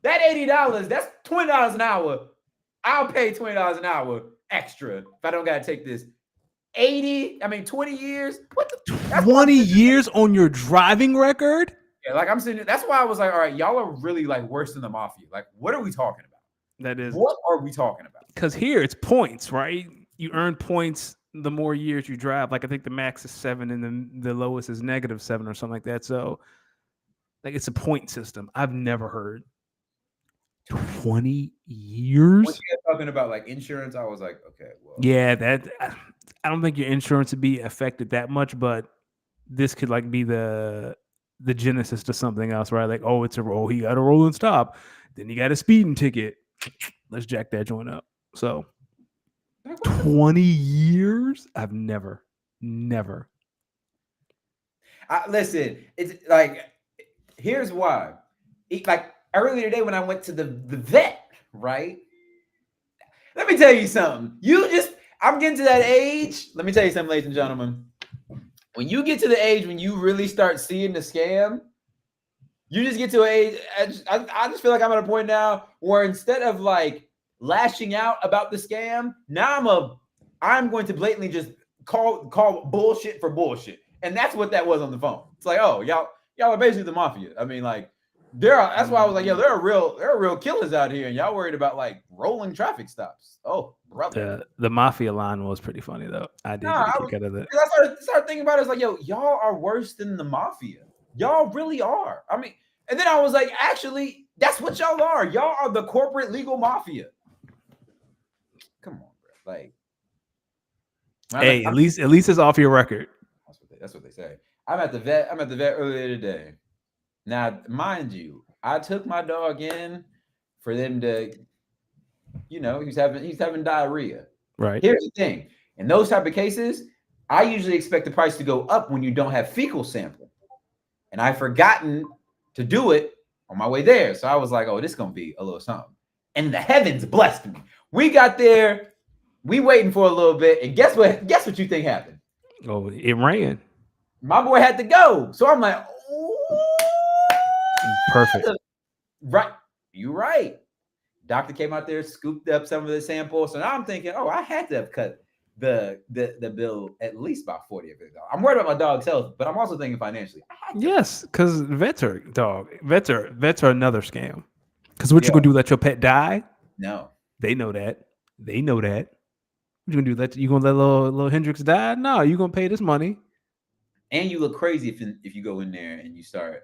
That $80, that's $20 an hour. I'll pay $20 an hour extra if I don't gotta take this 20 years. What the 20 years on your driving record? Yeah, like I'm sitting. That's why I was like, all right, y'all are really like worse than the mafia. Like, what are we talking about? That is What are we talking about? because here it's points, right? You earn points the more years you drive. Like I think the max is 7 and the lowest is -7 or something like that. So like it's a point system. I've never heard 20 years. When you get talking about like insurance, I was like, okay, well, Yeah, that I don't think your insurance would be affected that much, but this could like be the genesis to something else, right? Like, oh, it's a roll. He got a rolling stop. Then he got a speeding ticket. Let's jack that joint up. So 20 years? I've never. listen. It's like here's why. Like earlier today when I went to the vet, right? Let me tell you something. I'm getting to that age. Let me tell you something, ladies and gentlemen. When you get to the age when you really start seeing the scam, you just get to an age. I just feel like I'm at a point now where instead of like lashing out about the scam, now I'm going to blatantly just call bullshit for bullshit, and that's what that was on the phone. It's like, oh, y'all are basically the mafia. I mean, like that's why I was like, yo, there are real killers out here, and y'all worried about like rolling traffic stops. Oh, brother. The mafia line was pretty funny though. I did get a kick out of that. I started thinking about it. It's like, yo, y'all are worse than the mafia. Y'all really are. I mean, and then I was like, actually, that's what y'all are. Y'all are the corporate legal mafia. Come on, bro. Like, hey, at least it's off your record. That's what they say. I'm at the vet earlier today. Now, mind you, I took my dog in for them to, he's having diarrhea. Right. Here's the thing. In those type of cases, I usually expect the price to go up when you don't have fecal sample. And I've forgotten to do it on my way there. So I was like, oh, this is going to be a little something. And the heavens blessed me. We got there. We waiting for a little bit. And guess what? Guess what you think happened? Oh, it ran. My boy had to go. So I'm like, perfect. Right. You're right. Doctor came out there, scooped up some of the samples. So now I'm thinking, oh, I had to have cut the bill at least about $40 or $50. I'm worried about my dog's health, but I'm also thinking financially. Yes, because vets are another scam. Because what you gonna do? Let your pet die? No. They know that. What you gonna do? You gonna let little Hendrix die? No, you gonna pay this money. And you look crazy if you go in there and you start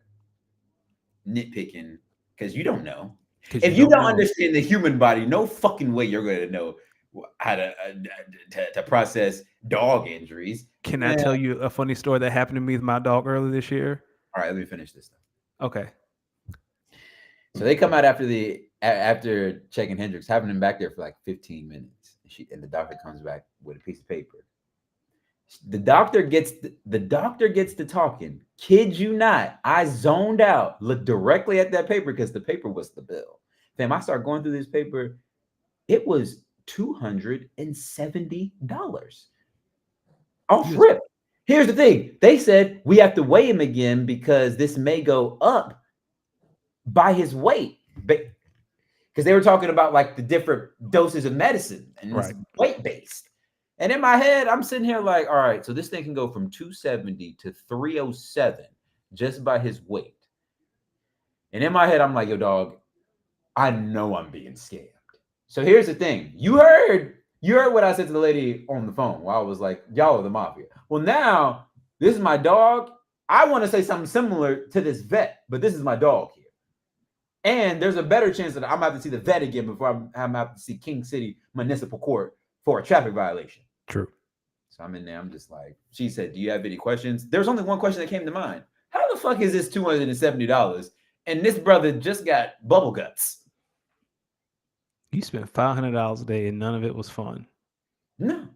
nitpicking because you don't know. If you don't understand the human body, no fucking way you're going to know how to process dog injuries. Can I tell you a funny story that happened to me with my dog earlier this year? All right, let me finish this stuff. Okay. So they come out after checking Hendrix, having him back there for like 15 minutes. And the doctor comes back with a piece of paper. The doctor gets to talking. Kid you not. I zoned out. Looked directly at that paper because the paper was the bill. Fam, I start going through this paper. It was $270 off rip. Here's the thing. They said we have to weigh him again because this may go up by his weight. Because they were talking about like the different doses of medicine and it's weight based. And in my head, I'm sitting here like, all right, so this thing can go from 270 to 307 just by his weight. And in my head, I'm like, yo, dog, I know I'm being scammed. So here's the thing. You heard what I said to the lady on the phone while I was like, y'all are the mafia. Well, now this is my dog. I want to say something similar to this vet, but this is my dog here. And there's a better chance that I'm going to have to see the vet again before I'm going to have to see King City Municipal Court for a traffic violation. True. So I'm in there. I'm just like, she said, do you have any questions? There's only one question that came to mind. How the fuck is this $270? And this brother just got bubble guts. You spent $500 a day and none of it was fun. No.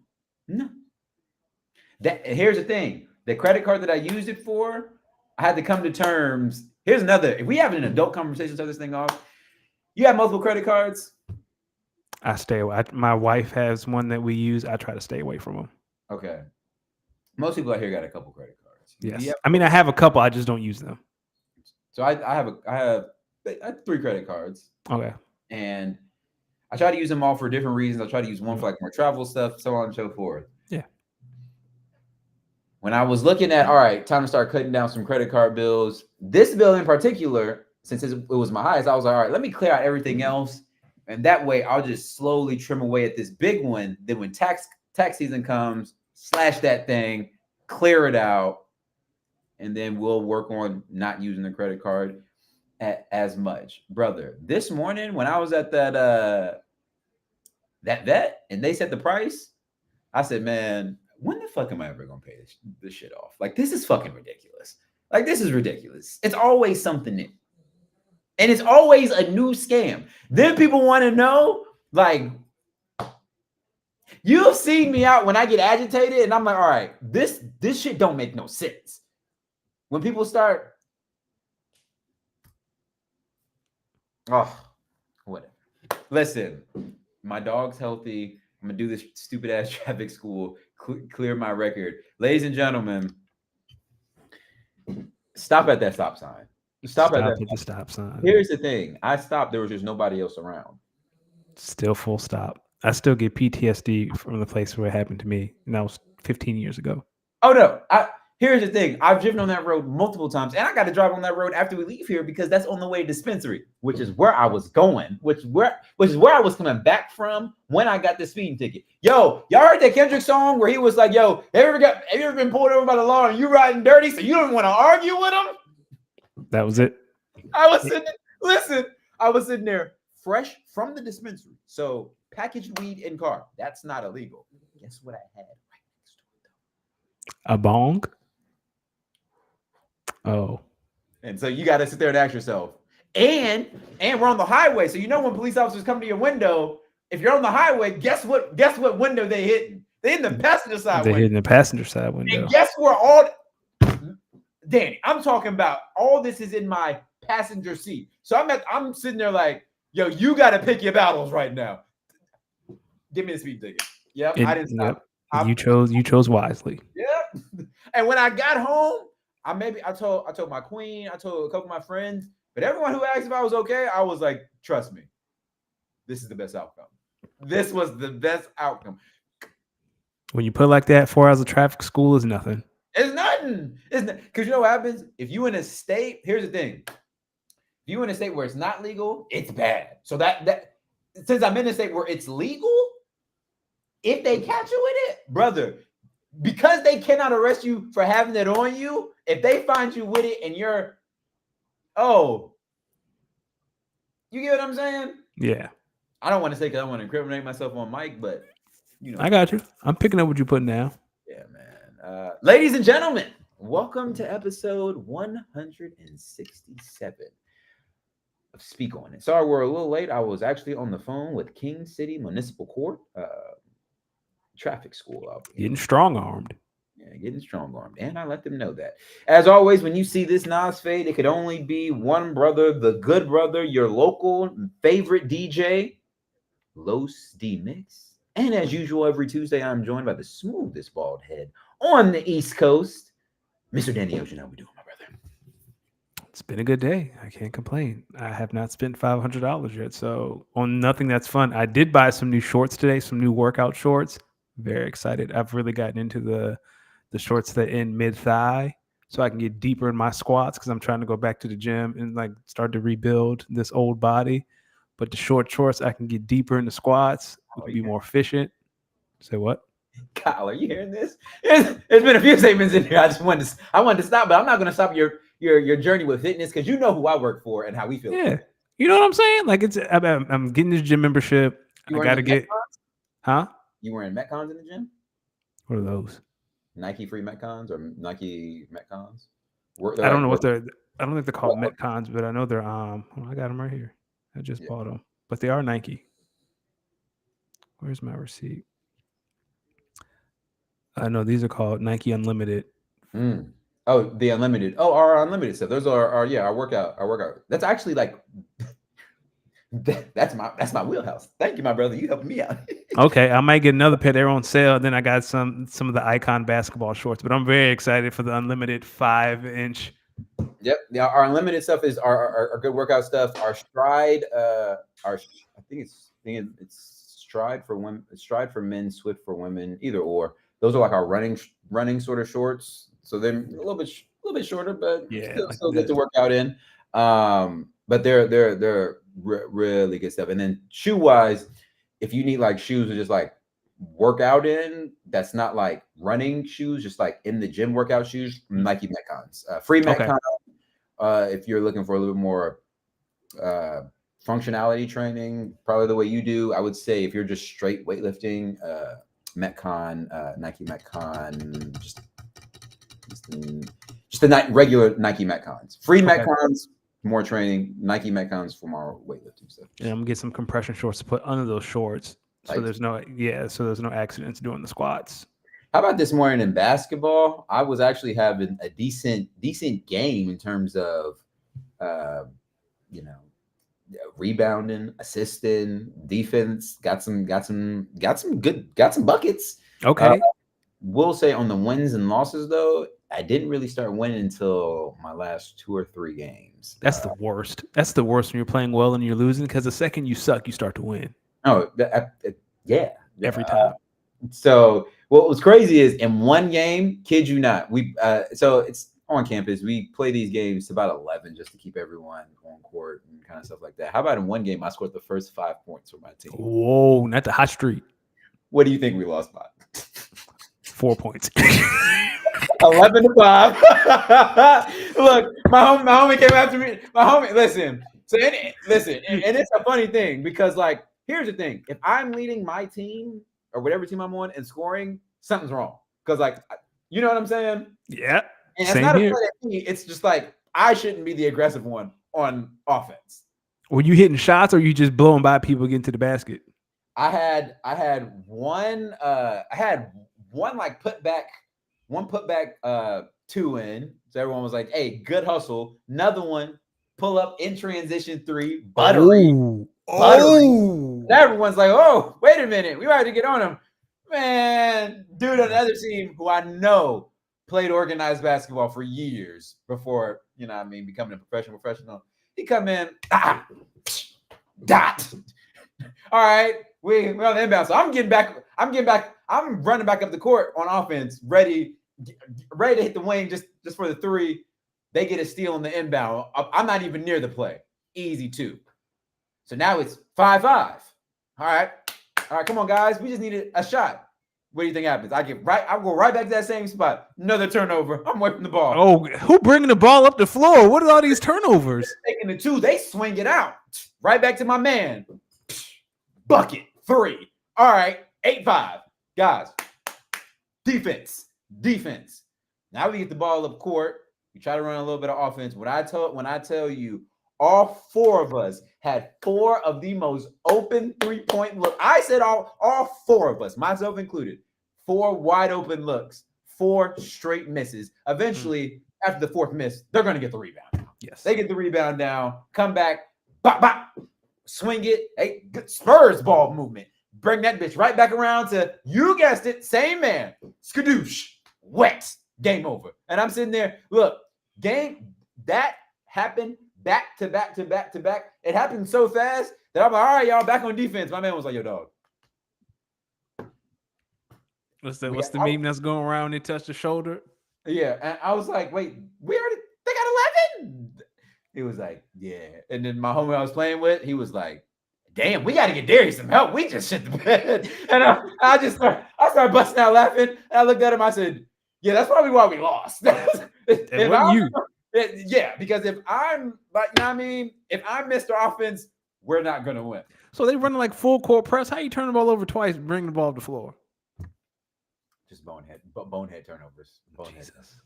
Here's the thing. The credit card that I used it for, I had to come to terms. Here's another. If we have an adult conversation, start this thing off. You have multiple credit cards? I stay away. My wife has one that we use. I try to stay away from them. Okay. Most people out here got a couple credit cards. Yes. I mean, I have a couple. I just don't use them. So I have I have 3 credit cards, Okay. and I try to use them all for different reasons. I try to use one Mhm. for like more travel stuff, so on and so forth. Yeah. When I was looking at, all right, time to start cutting down some credit card bills. This bill in particular, since it was my highest, I was like, all right, let me clear out everything else, and that way I'll just slowly trim away at this big one. Then when tax season comes, slash that thing, clear it out, and then we'll work on not using the credit card as much. Brother, this morning when I was at that vet and they said the price, I said, man, when the fuck am I ever gonna pay this shit off? Like, this is fucking ridiculous. Like, this is ridiculous. It's always something new. And it's always a new scam. Then people want to know, like, you've seen me out when I get agitated, and I'm like, all right, this shit don't make no sense. When people start, oh, whatever. Listen, my dog's healthy. I'm gonna do this stupid ass traffic school, clear my record. Ladies and gentlemen, stop at that stop sign. Stop at the that. stop sign. Here's the thing. I stopped. There was just nobody else around. Still full stop. I still get PTSD from the place where it happened to me, and that was 15 years ago. Oh no. Here's the thing. I've driven on that road multiple times, and I got to drive on that road after we leave here because that's on the way to dispensary, which is where I was going, which is where I was coming back from when I got the speeding ticket. Yo, y'all heard that Kendrick song where he was like, "Yo, have you ever been pulled over by the law and you riding dirty, so you don't want to argue with him?" That was it. I was sitting there fresh from the dispensary. So packaged weed in car, that's not illegal. Guess what I had right next to it A bong? Oh. And so you got to sit there and ask yourself. And we're on the highway. So you know when police officers come to your window, if you're on the highway, guess what window they hitting? They in the passenger side They're window. hitting the passenger side window. And guess where all Danny, I'm talking about all this is in my passenger seat. So I'm sitting there like, yo, you got to pick your battles right now. Give me the speed ticket. Yep, I didn't stop. Yep. You chose wisely. Yep. And when I got home, I told my queen, I told a couple of my friends, but everyone who asked if I was okay, I was like, trust me, this is the best outcome. This was the best outcome. When you put it like that, 4 hours of traffic school is nothing. It's nothing. Because you know what happens? If you in a state, here's the thing. If you in a state where it's not legal, it's bad. So that since I'm in a state where it's legal, if they catch you with it, brother, because they cannot arrest you for having it on you, if they find you with it and you get what I'm saying? Yeah. I don't want to say because I want to incriminate myself on mic, but you know. I got you. I'm picking up what you're putting down. Yeah, man. Ladies and gentlemen, welcome to episode 167 of Speak On It. Sorry, we're a little late. I was actually on the phone with King City Municipal Court, traffic school out here. Getting strong-armed. Yeah, getting strong-armed. And I let them know that. As always, when you see this Nas fade, it could only be one brother, the good brother, your local favorite DJ, Los D Mix. And as usual, every Tuesday, I'm joined by the smoothest bald head on the East Coast, Mr. Danny Ocean. How we doing, my brother? It's been a good day. I can't complain. I have not spent $500 yet, so on nothing that's fun. I did buy some new shorts today, some new workout shorts. Very excited. I've really gotten into the shorts that end mid-thigh so I can get deeper in my squats because I'm trying to go back to the gym and like start to rebuild this old body. But the short shorts, I can get deeper in the squats. We can be more efficient. Say what? Kyle, are you hearing this? There's been a few statements in here. I wanted to stop, but I'm not going to stop your journey with fitness because you know who I work for and how we feel. Yeah, you know what I'm saying? Like I'm getting this gym membership. I got to get, huh? You wearing Metcons in the gym? What are those? Nike free Metcons or Nike Metcons? I don't know what they're. I don't think they're called Metcons, but I know they're. I got them right here. I just bought them, but they are Nike. Where's my receipt? I know these are called Nike Unlimited. Oh, the Unlimited. Oh, our Unlimited stuff. Those are our workout. That's actually like that's my wheelhouse. Thank you, my brother. You helping me out. Okay, I might get another pair. They're on sale. And then I got some of the Icon basketball shorts, but I'm very excited for the Unlimited 5-inch Yep. Yeah, our unlimited stuff is our good workout stuff. Our stride, it's stride for women, stride for men, Swift for women, either or. Those are like our running sort of shorts. So they're a little bit shorter, but Yeah, like still good to work out in. But they're really good stuff. And then shoe wise, if you need like shoes to just like work out in, that's not like running shoes, just like in the gym workout shoes, Nike Metcons, free okay. Metcon. If you're looking for a little more uh, functionality training, probably the way you do, I would say if you're just straight weightlifting, Metcon, Nike Metcon, just the regular Nike Metcons, free Okay. Metcons, more training, Nike Metcons for more weightlifting stuff. And I'm gonna get some compression shorts to put under those shorts, so Like, there's no accidents doing the squats. how about this morning in basketball? I was actually having a decent game in terms of, uh, you know, rebounding, assisting, defense. Got some buckets. Okay, Will say on the wins and losses though, I didn't really start winning until my last 2 or 3 games. that's the worst. That's the worst when you're playing well and you're losing, because the second you suck, you start to win Yeah. every time. So what was crazy is in one game, kid you not, so it's on campus. We play these games to about 11 just to keep everyone on court and kind of stuff like that. How about in one game, I scored the first 5 points for my team? Whoa, not the hot streak. What do you think we lost by? 4 points. 11-5. Look, my homie came after me. My homie, listen. So listen, and it's a funny thing because like here's the thing: if I'm leading my team or whatever team I'm on and scoring, something's wrong. Because like, you know what I'm saying? Yeah, And it's same not here. a play at me. It's just like I shouldn't be the aggressive one on offense. Were you hitting shots or you just blowing by people getting to the basket? I had one like one putback 2 in. So everyone was like, hey, good hustle. Another one, pull up in transition 3, buttery. And everyone's like, oh, wait a minute. We had to get on him. Man, dude on the other team who I know played organized basketball for years before, becoming a professional. He come in, dot. All right, we're on the inbound. So I'm getting back. I'm running back up the court on offense, ready to hit the wing just for the 3. They get a steal on the inbound. I'm not even near the play. Easy 2. So now it's 5-5. All right, come on, guys. We just needed a shot. What do you think happens? I go right back to that same spot. Another turnover. I'm away from the ball. Oh, who bringing the ball up the floor? What are all these turnovers? Taking the 2, they swing it out right back to my man. Bucket 3. All right, 8-5. Guys, defense. Now we get the ball up court. We try to run a little bit of offense. When I tell you, all 4 of us had 4 of the most open 3-point look. I said all 4 of us, myself included, 4 wide open looks, 4 straight misses. Eventually, after the 4th miss, they're going to get the rebound. Yes, They get the rebound down, come back, bop, bop, swing it. Hey, good Spurs ball movement. Bring that bitch right back around to, you guessed it, same man. Skadoosh. Wet. Game over. And I'm sitting there, look, that happened back to back. It happened so fast that I'm like, all right, y'all, back on defense. My man was like, yo, dog. What's the meme that's going around? They touch the shoulder. Yeah. And I was like, wait, they got 11? He was like, yeah. And then my homie I was playing with, he was like, damn, we got to get Darius some help. We just shit the bed. And I started busting out laughing. And I looked at him. I said, yeah, that's probably why we lost. Yeah, because if I'm like, if I'm Mr. Offense, we're not going to win. So they running like full court press. How you turn the ball over twice, bring the ball to the floor? Just bonehead turnovers. Jesus.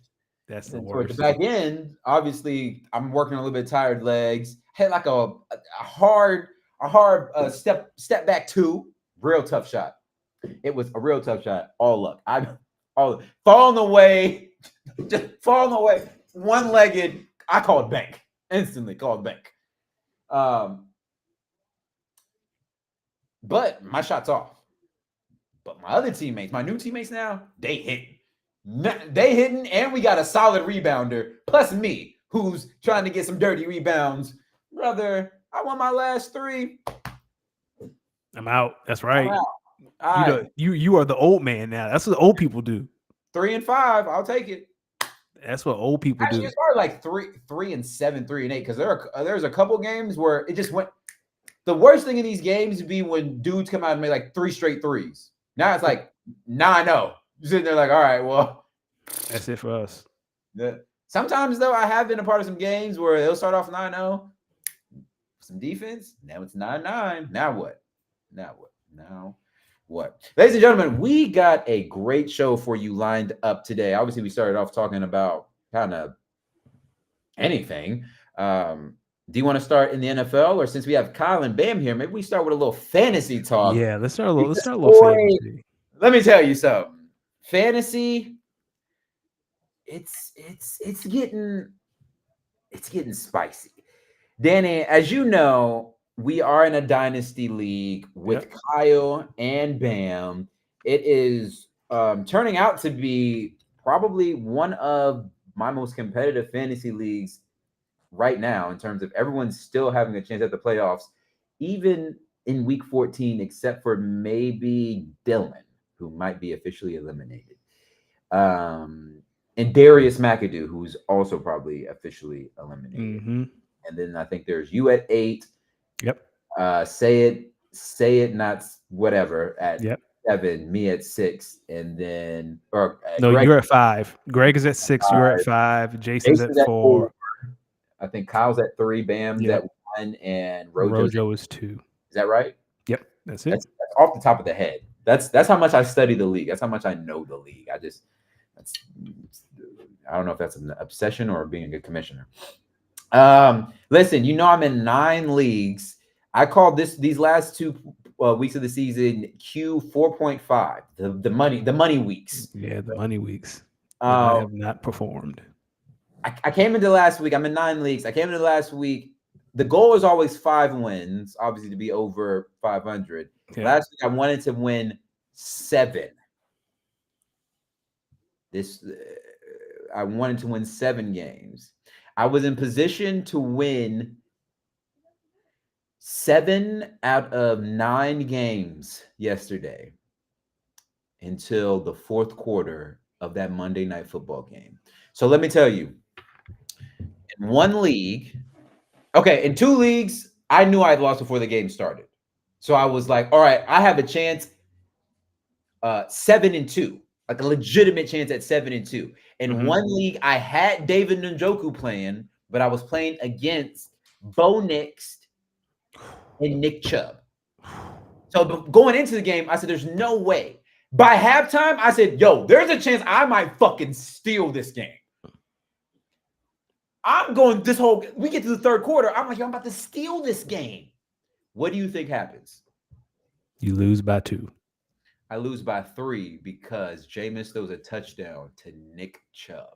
That's the Towards worst. the back end, obviously, I'm working a little bit tired legs. Had like a hard step back 2, real tough shot. It was a real tough shot. All luck. Falling away, one-legged. I called bank. Instantly called bank. But my shot's off. But my other teammates, my new teammates now, they hitting, and we got a solid rebounder plus me, who's trying to get some dirty rebounds. Brother, I won my last 3. I'm out. That's I'm right. out. All You right. know, you are the old man now. That's what old people do. 3 and 5. I'll take it. That's what old people Actually, do. it's probably like 3 and 7, 3 and 8, because there's a couple games where it just went. The worst thing in these games would be when dudes come out and make like 3 straight threes. Now it's like 9-0. You're sitting there like, all right, well, That's it for us. Sometimes though, I have been a part of some games where they'll start off 9-0, some defense. Now it's 9-9. Now what? Now what? Now what? Ladies and gentlemen, we got a great show for you lined up today. Obviously, we started off talking about kind of anything. Do you want to start in the NFL, or since we have Kyle and Bam here, maybe we start with a little fantasy talk? Yeah, let's start a little. Because, Fantasy. let me tell you something. Fantasy, it's getting spicy. Danny, as you know, we are in a dynasty league with Kyle and Bam. It is turning out to be probably one of my most competitive fantasy leagues right now, in terms of everyone's still having a chance at the playoffs, even in week 14, except for maybe Dylan, who might be officially eliminated. And Darius McAdoo, who's also probably officially eliminated. Mm-hmm. And then I think there's you at 8. Yep. Say it, not whatever at Yep. 7, me at 6, and then no, Greg, you're at 5. Greg is at 6. You're at 5. Jason's at 4. I think Kyle's at 3. Bam's at 1, and Rojo is 2. Is that right? Yep, that's it. That's off the top of the head. That's how much I study the league. That's how much I know the league. I don't know if that's an obsession or being a good commissioner. Listen, I'm in 9 leagues. I called these last 2 weeks of the season Q 4.5, the money weeks. Yeah, the money weeks. I have not performed. I came into last week. I'm in 9 leagues. I came into last week. The goal is always 5 wins, obviously, to be over 500. Yeah. Last week I wanted to win 7. I wanted to win 7 games. I was in position to win 7 out of 9 games yesterday until the 4th quarter of that Monday Night Football game. So let me tell you, in 1 league, in 2 leagues, I knew I had lost before the game started. So I was like, all right, I have a chance 7-2, like a legitimate chance at 7-2. In 1 league, I had David Njoku playing, but I was playing against Bo Nix and Nick Chubb. So going into the game, I said, there's no way. By halftime, I said, yo, there's a chance I might fucking steal this game. I'm going we get to the 3rd quarter. I'm like, yo, I'm about to steal this game. What do you think happens? You lose by 2. I lose by 3 because Jameis throws a touchdown to Nick Chubb.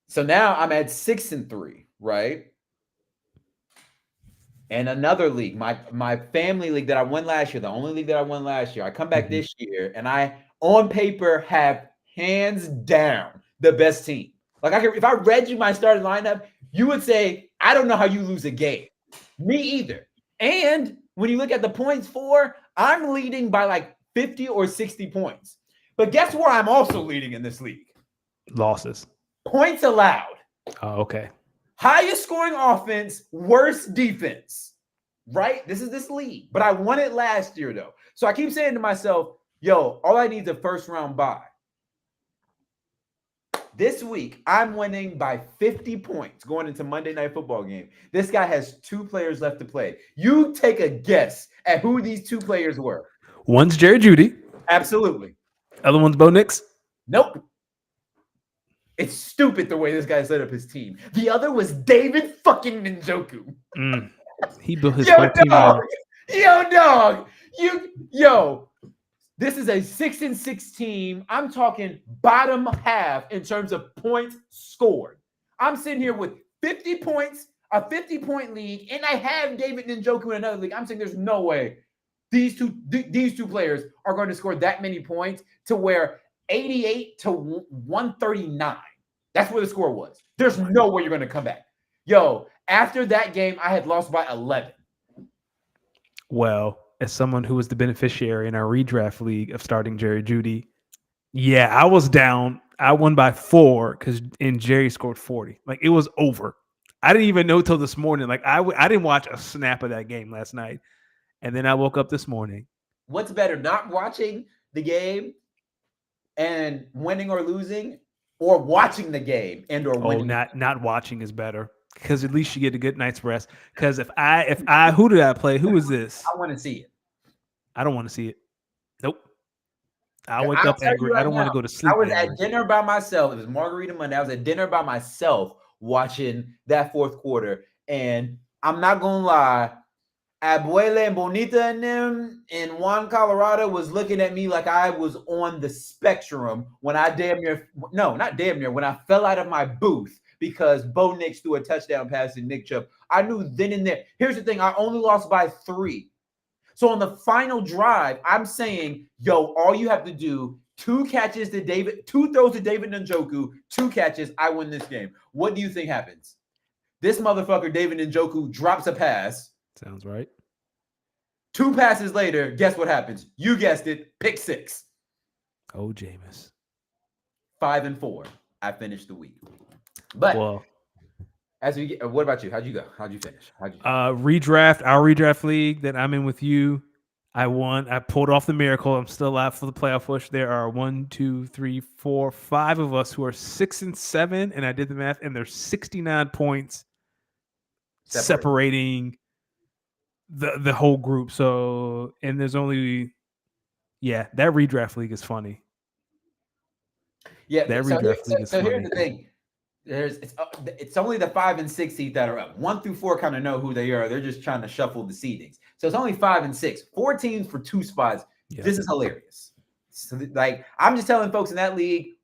So now I'm at 6-3, right? And another league, my family league that I won last year, the only league that I won last year. I come back this year, and I, on paper, have hands down the best team. Like, if I read you my starting lineup, you would say, I don't know how you lose a game. Me either. And when you look at the points for, I'm leading by like 50 or 60 points. But guess where I'm also leading in this league? Losses. Points allowed. Oh, okay. Highest scoring offense, worst defense. Right? This is this league. But I won it last year, though. So I keep saying to myself, yo, all I need is a 1st round bye. This week, I'm winning by 50 points going into Monday Night Football game. This guy has 2 players left to play. You take a guess at who these 2 players were. One's Jerry Jeudy. Absolutely. Other one's Bo Nix. Nope. It's stupid the way this guy set up his team. The other was David fucking Njoku. He built his whole team out. Yo, dog. Yo. This is a 6-6 team. I'm talking bottom half in terms of points scored. I'm sitting here with 50 points, a 50-point league, and I have David Njoku in another league. I'm saying there's no way these two players are going to score that many points to where 88 to 139. That's where the score was. There's no way you're going to come back. Yo, after that game, I had lost by 11. Well, as someone who was the beneficiary in our redraft league of starting Jerry Jeudy, yeah, I was down. I won by 4 and Jerry scored 40. Like it was over. I didn't even know till this morning. Like I didn't watch a snap of that game last night, and then I woke up this morning. What's better, not watching the game and winning or losing, or watching the game and or winning? Not watching is better because at least you get a good night's rest. Because if I who did I play? Who was this? I want to see it. I don't want to see it. Nope. I'll wake I'll up tell you angry. right I don't want now, to go to sleep. I was angry. at dinner by myself. It was Margarita Monday. I was at dinner by myself watching that fourth quarter. And I'm not going to lie, Abuela and Bonita and them in Juan, Colorado was looking at me like I was on the spectrum when I when I fell out of my booth because Bo Nix threw a touchdown pass to Nick Chubb. I knew then and there. Here's the thing. I only lost by 3. So on the final drive, I'm saying, yo, all you have to do, 2 throws to David Njoku, 2 catches, I win this game. What do you think happens? This motherfucker, David Njoku, drops a pass. Sounds right. 2 passes later, guess what happens? You guessed it, pick 6. Oh, Jameis. 5-4. I finished the week. But well, as we get, what about you? How'd you go? How'd you finish? Our redraft league that I'm in with you, I won. I pulled off the miracle. I'm still out for the playoff push. There are 1, 2, 3, 4, 5 of us who are 6-7, and I did the math, and there's 69 points separating the whole group. So, and there's only, that redraft league is funny. Yeah, that redraft league is funny. So here's the thing. It's only the 5 and 6 seed that are up. 1 through 4 kind of know who they are. They're just trying to shuffle the seedings. So it's only 5 and 6. 4 teams for 2 spots. Yeah. This is hilarious. So, like, I'm just telling folks in that league,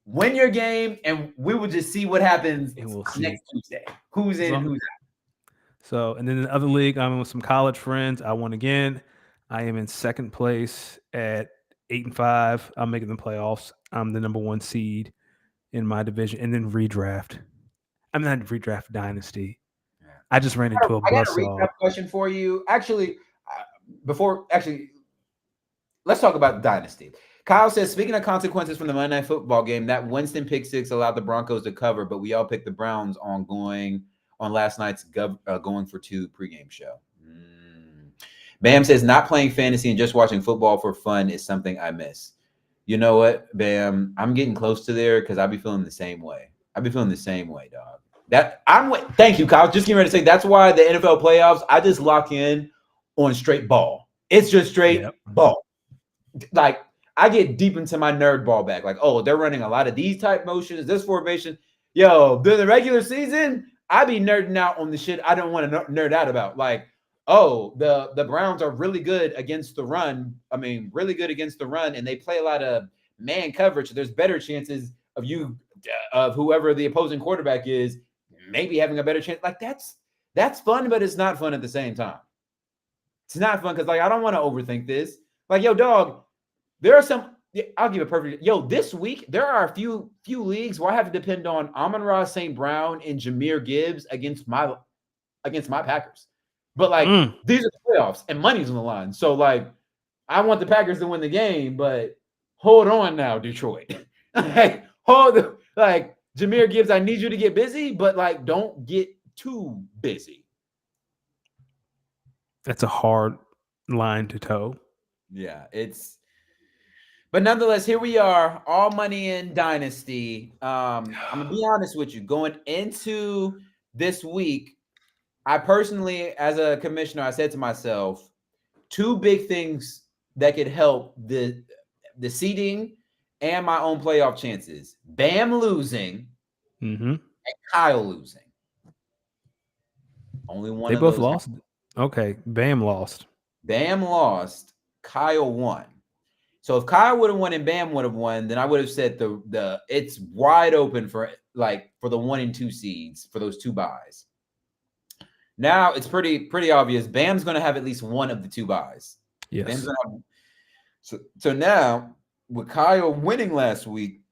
win your game, and we will just see what happens next Tuesday. Who's in and who's out. So, and then the other league, I'm in with some college friends. I won again. I am in second place at 8-5. I'm making the playoffs. I'm the number 1 seed in my division, and then redraft. I'm not redraft dynasty. Yeah. I just ran into a buzzsaw. I got a redraft question for you. Actually, let's talk about dynasty. Kyle says, speaking of consequences from the Monday Night Football game, that Winston pick 6 allowed the Broncos to cover, but we all picked the Browns on last night's going for 2 pregame show. Bam says, not playing fantasy and just watching football for fun is something I miss. You know what, Bam? I'm getting close to there because I be feeling the same way. Dog. Thank you, Kyle. Just getting ready to say that's why the NFL playoffs, I just lock in on straight ball. It's just straight ball. Like, I get deep into my nerd ball bag. Like, oh, they're running a lot of these type motions, this formation. Yo, during the regular season, I be nerding out on the shit I don't want to nerd out about. Like, oh, the Browns are really good against the run. I mean, really good against the run, and they play a lot of man coverage. So there's better chances of whoever the opposing quarterback is maybe having a better chance. Like, that's fun, but it's not fun at the same time. It's not fun because, like, I don't want to overthink this. Like, yo, dog, there are some. I'll give a perfect. Yo, this week there are a few leagues where I have to depend on Amon-Ra St. Brown and Jahmyr Gibbs against my Packers. But, like, these are the playoffs, and money's on the line. So, like, I want the Packers to win the game, but hold on now, Detroit. Jahmyr Gibbs, I need you to get busy, but, like, don't get too busy. That's a hard line to toe. Yeah, but nonetheless, here we are, all money in Dynasty. I'm going to be honest with you. Going into this week, I personally, as a commissioner, I said to myself, 2 big things that could help the seeding and my own playoff chances. Bam losing and Kyle losing. Only one of those. They both lost. Okay, Bam lost. Bam lost. Kyle won. So if Kyle would have won and Bam would have won, then I would have said it's wide open for the 1 and 2 seeds for those 2 buys. Now it's pretty obvious. Bam's going to have at least one of the 2 buys. Yes. So now with Kyle winning last week,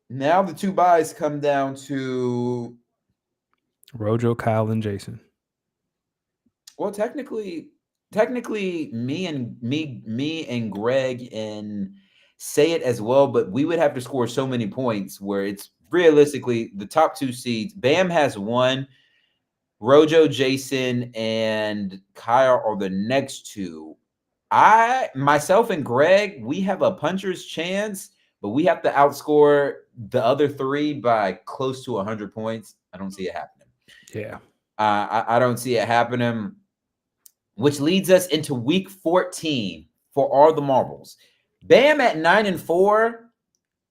now the two buys come down to, Rojo, Kyle, and Jason. well, technically me and Greg and say it as well, but we would have to score so many points where it's realistically the top two seeds. Bam has one. Rojo, Jason, and Kyle are the next two. Myself and Greg, we have a puncher's chance, but we have to outscore the other three by close to 100 points. I don't see it happening. Yeah. I don't see it happening, which leads us into week 14 for all the marbles. Bam at 9-4.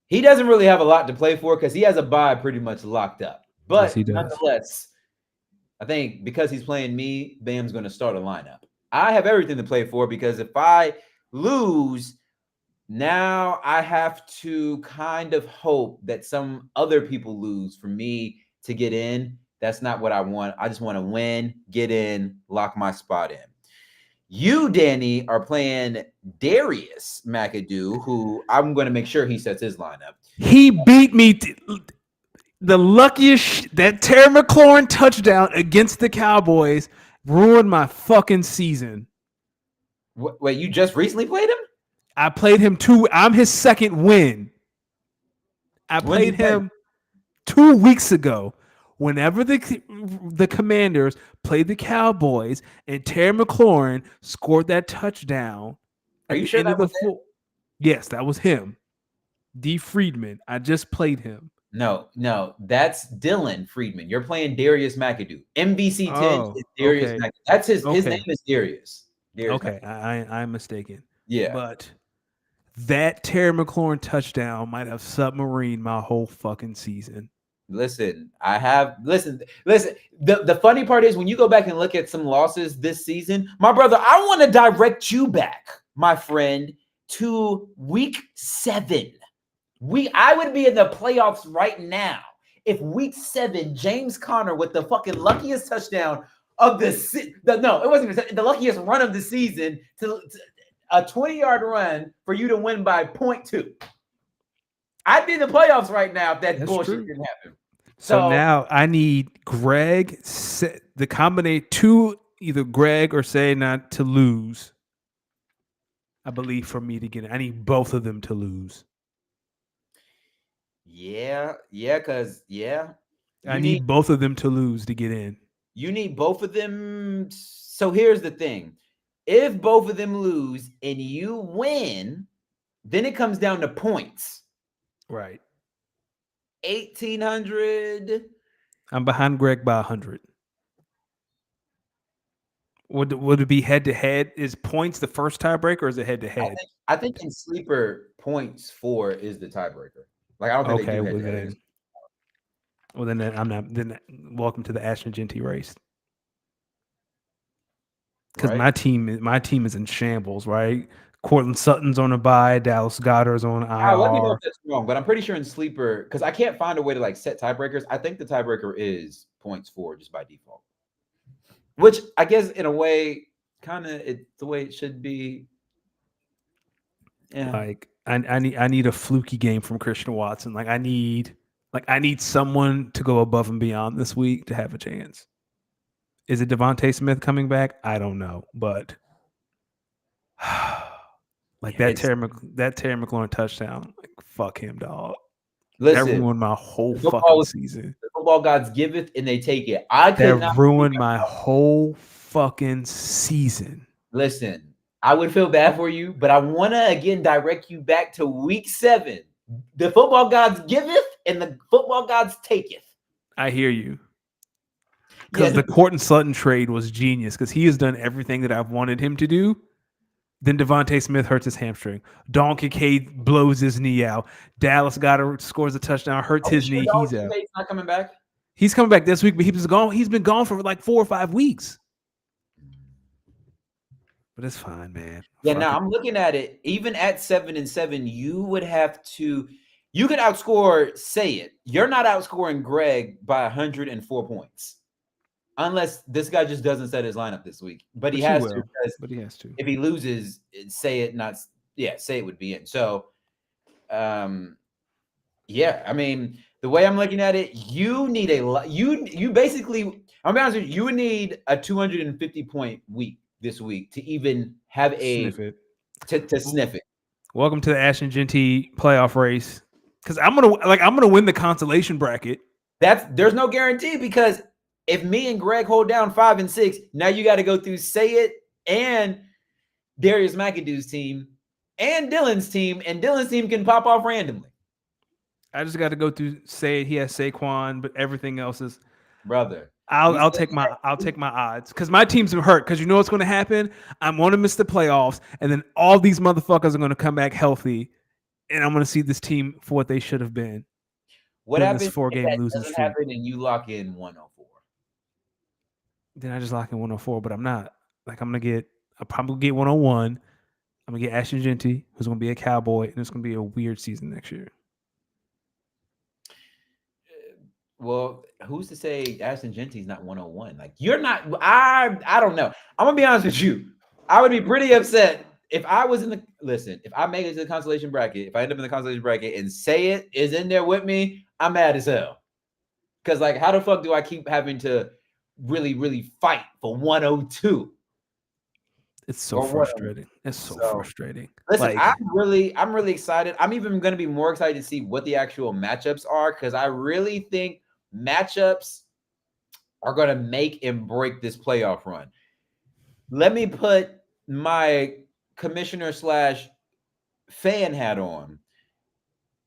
He doesn't really have a lot to play for because he has a bye pretty much locked up. But Yes, he does. nonetheless, I think because he's playing me, Bam's going to start a lineup. I have everything to play for because if I lose, now I have to kind of hope that some other people lose for me to get in. That's not what I want. I just want to win, get in, lock my spot in. You, Danny, are playing Darius McAdoo, who I'm going to make sure he sets his lineup. He beat me. The luckiest that Terry McLaurin touchdown against the Cowboys ruined my fucking season. Wait, you just recently played him? I played him I'm his second win. I When did played you play? him 2 weeks ago. Whenever the Commanders played the Cowboys and Terry McLaurin scored that touchdown Are at you the sure end that of the was it? Yes, that was him. D. Friedman. I just played him. No, that's Dylan Friedman. You're playing Darius McAdoo. MVC 10 Oh, is Darius okay. McAdoo. That's his name Okay. is Darius. Darius Okay. McAdoo. I'm mistaken. Yeah. But that Terry McLaurin touchdown might have submarined my whole fucking season. Listen. The funny part is when you go back and look at some losses this season, my brother, I want to direct you back, my friend, to week 7. I would be in the playoffs right now if week 7 James Conner with the fucking luckiest touchdown of no, it wasn't even the luckiest run of the season to a 20-yard run for you to win by 0.2. I'd be in the playoffs right now if that That's bullshit true. didn't happen. So now I need Greg, the combination either Greg or say not to lose. I believe for me to get it. I need both of them to lose. Because I need both of them to lose to get in. You need both of them. So here's the thing. If both of them lose and you win, then it comes down to points. Right. 1,800. I'm behind Greg by 100. Would it be head to head? Is points the first tiebreaker, or is it head to head? I think in sleeper points 4 is the tiebreaker. Like I don't think they do head to head. Well, then I'm not. Then welcome to the Ashton Genty race. Because my team is in shambles, right? Cortland Sutton's on a bye. Dallas Goedert's on IR. Let me know if that's wrong, but I'm pretty sure in sleeper, because I can't find a way to like set tiebreakers. I think the tiebreaker is points 4 just by default. Which I guess in a way, kind of it's the way it should be. Yeah. Like I need a fluky game from Christian Watson. I need someone to go above and beyond this week to have a chance. Is it Devontae Smith coming back? I don't know, but that Terry McLaurin touchdown, fuck him, dog. Listen, that ruined my whole fucking season. The football gods giveth and they take it. That ruined my whole fucking season. Listen, I would feel bad for you, but I want to again direct you back to week 7. The football gods giveth and the football gods taketh. I hear you. Because the Cortland Sutton trade was genius because he has done everything that I've wanted him to do. Then Devontae Smith hurts his hamstring. Don Kincaid blows his knee out. Dallas Goedert scores a touchdown, hurts his knee. He's out. He's not coming back? He's coming back this week, but he's been gone for like 4 or 5 weeks. But it's fine, man. Yeah, now I'm looking at it. Even at 7-7, you would have to. You could outscore, say it. You're not outscoring Greg by 104 points. Unless this guy just doesn't set his lineup this week. But he has to. But he has to. If he loses, say it would be in. So Yeah, I mean, the way I'm looking at it, you need a lot. You basically, I'll be honest with you, you would need a 250-point week this week to even have Sniff a it. to sniff it. Welcome to the Ashton Genty playoff race. Because I'm gonna win the consolation bracket. There's no guarantee because if me and Greg hold down 5 and 6, now you got to go through Say It and Darius McAdoo's team and Dylan's team, and Dylan's team can pop off randomly. I just got to go through Say It. He has Saquon, but everything else is Brother. I'll take my odds because my teams are hurt. Because you know what's going to happen? I'm going to miss the playoffs, and then all these motherfuckers are going to come back healthy, and I'm going to see this team for what they should have been. What happens if that losing doesn't happen and you lock in 104? Then I just lock in 104, but I'm not. Like I'll probably get 101. I'm gonna get Ashton Genty, who's gonna be a Cowboy, and it's gonna be a weird season next year. Well, who's to say Ashton Genty's not 101? Like you're not. I don't know. I'm gonna be honest with you. I would be pretty upset if I was in the if I make it to the consolation bracket, if I end up in the consolation bracket and Say It is in there with me, I'm mad as hell. Because like, how the fuck do I keep having to really, really fight for 102? It's so frustrating. It's so frustrating. Listen, I'm really excited. I'm even going to be more excited to see what the actual matchups are because I really think matchups are going to make and break this playoff run. Let me put my commissioner / fan hat on.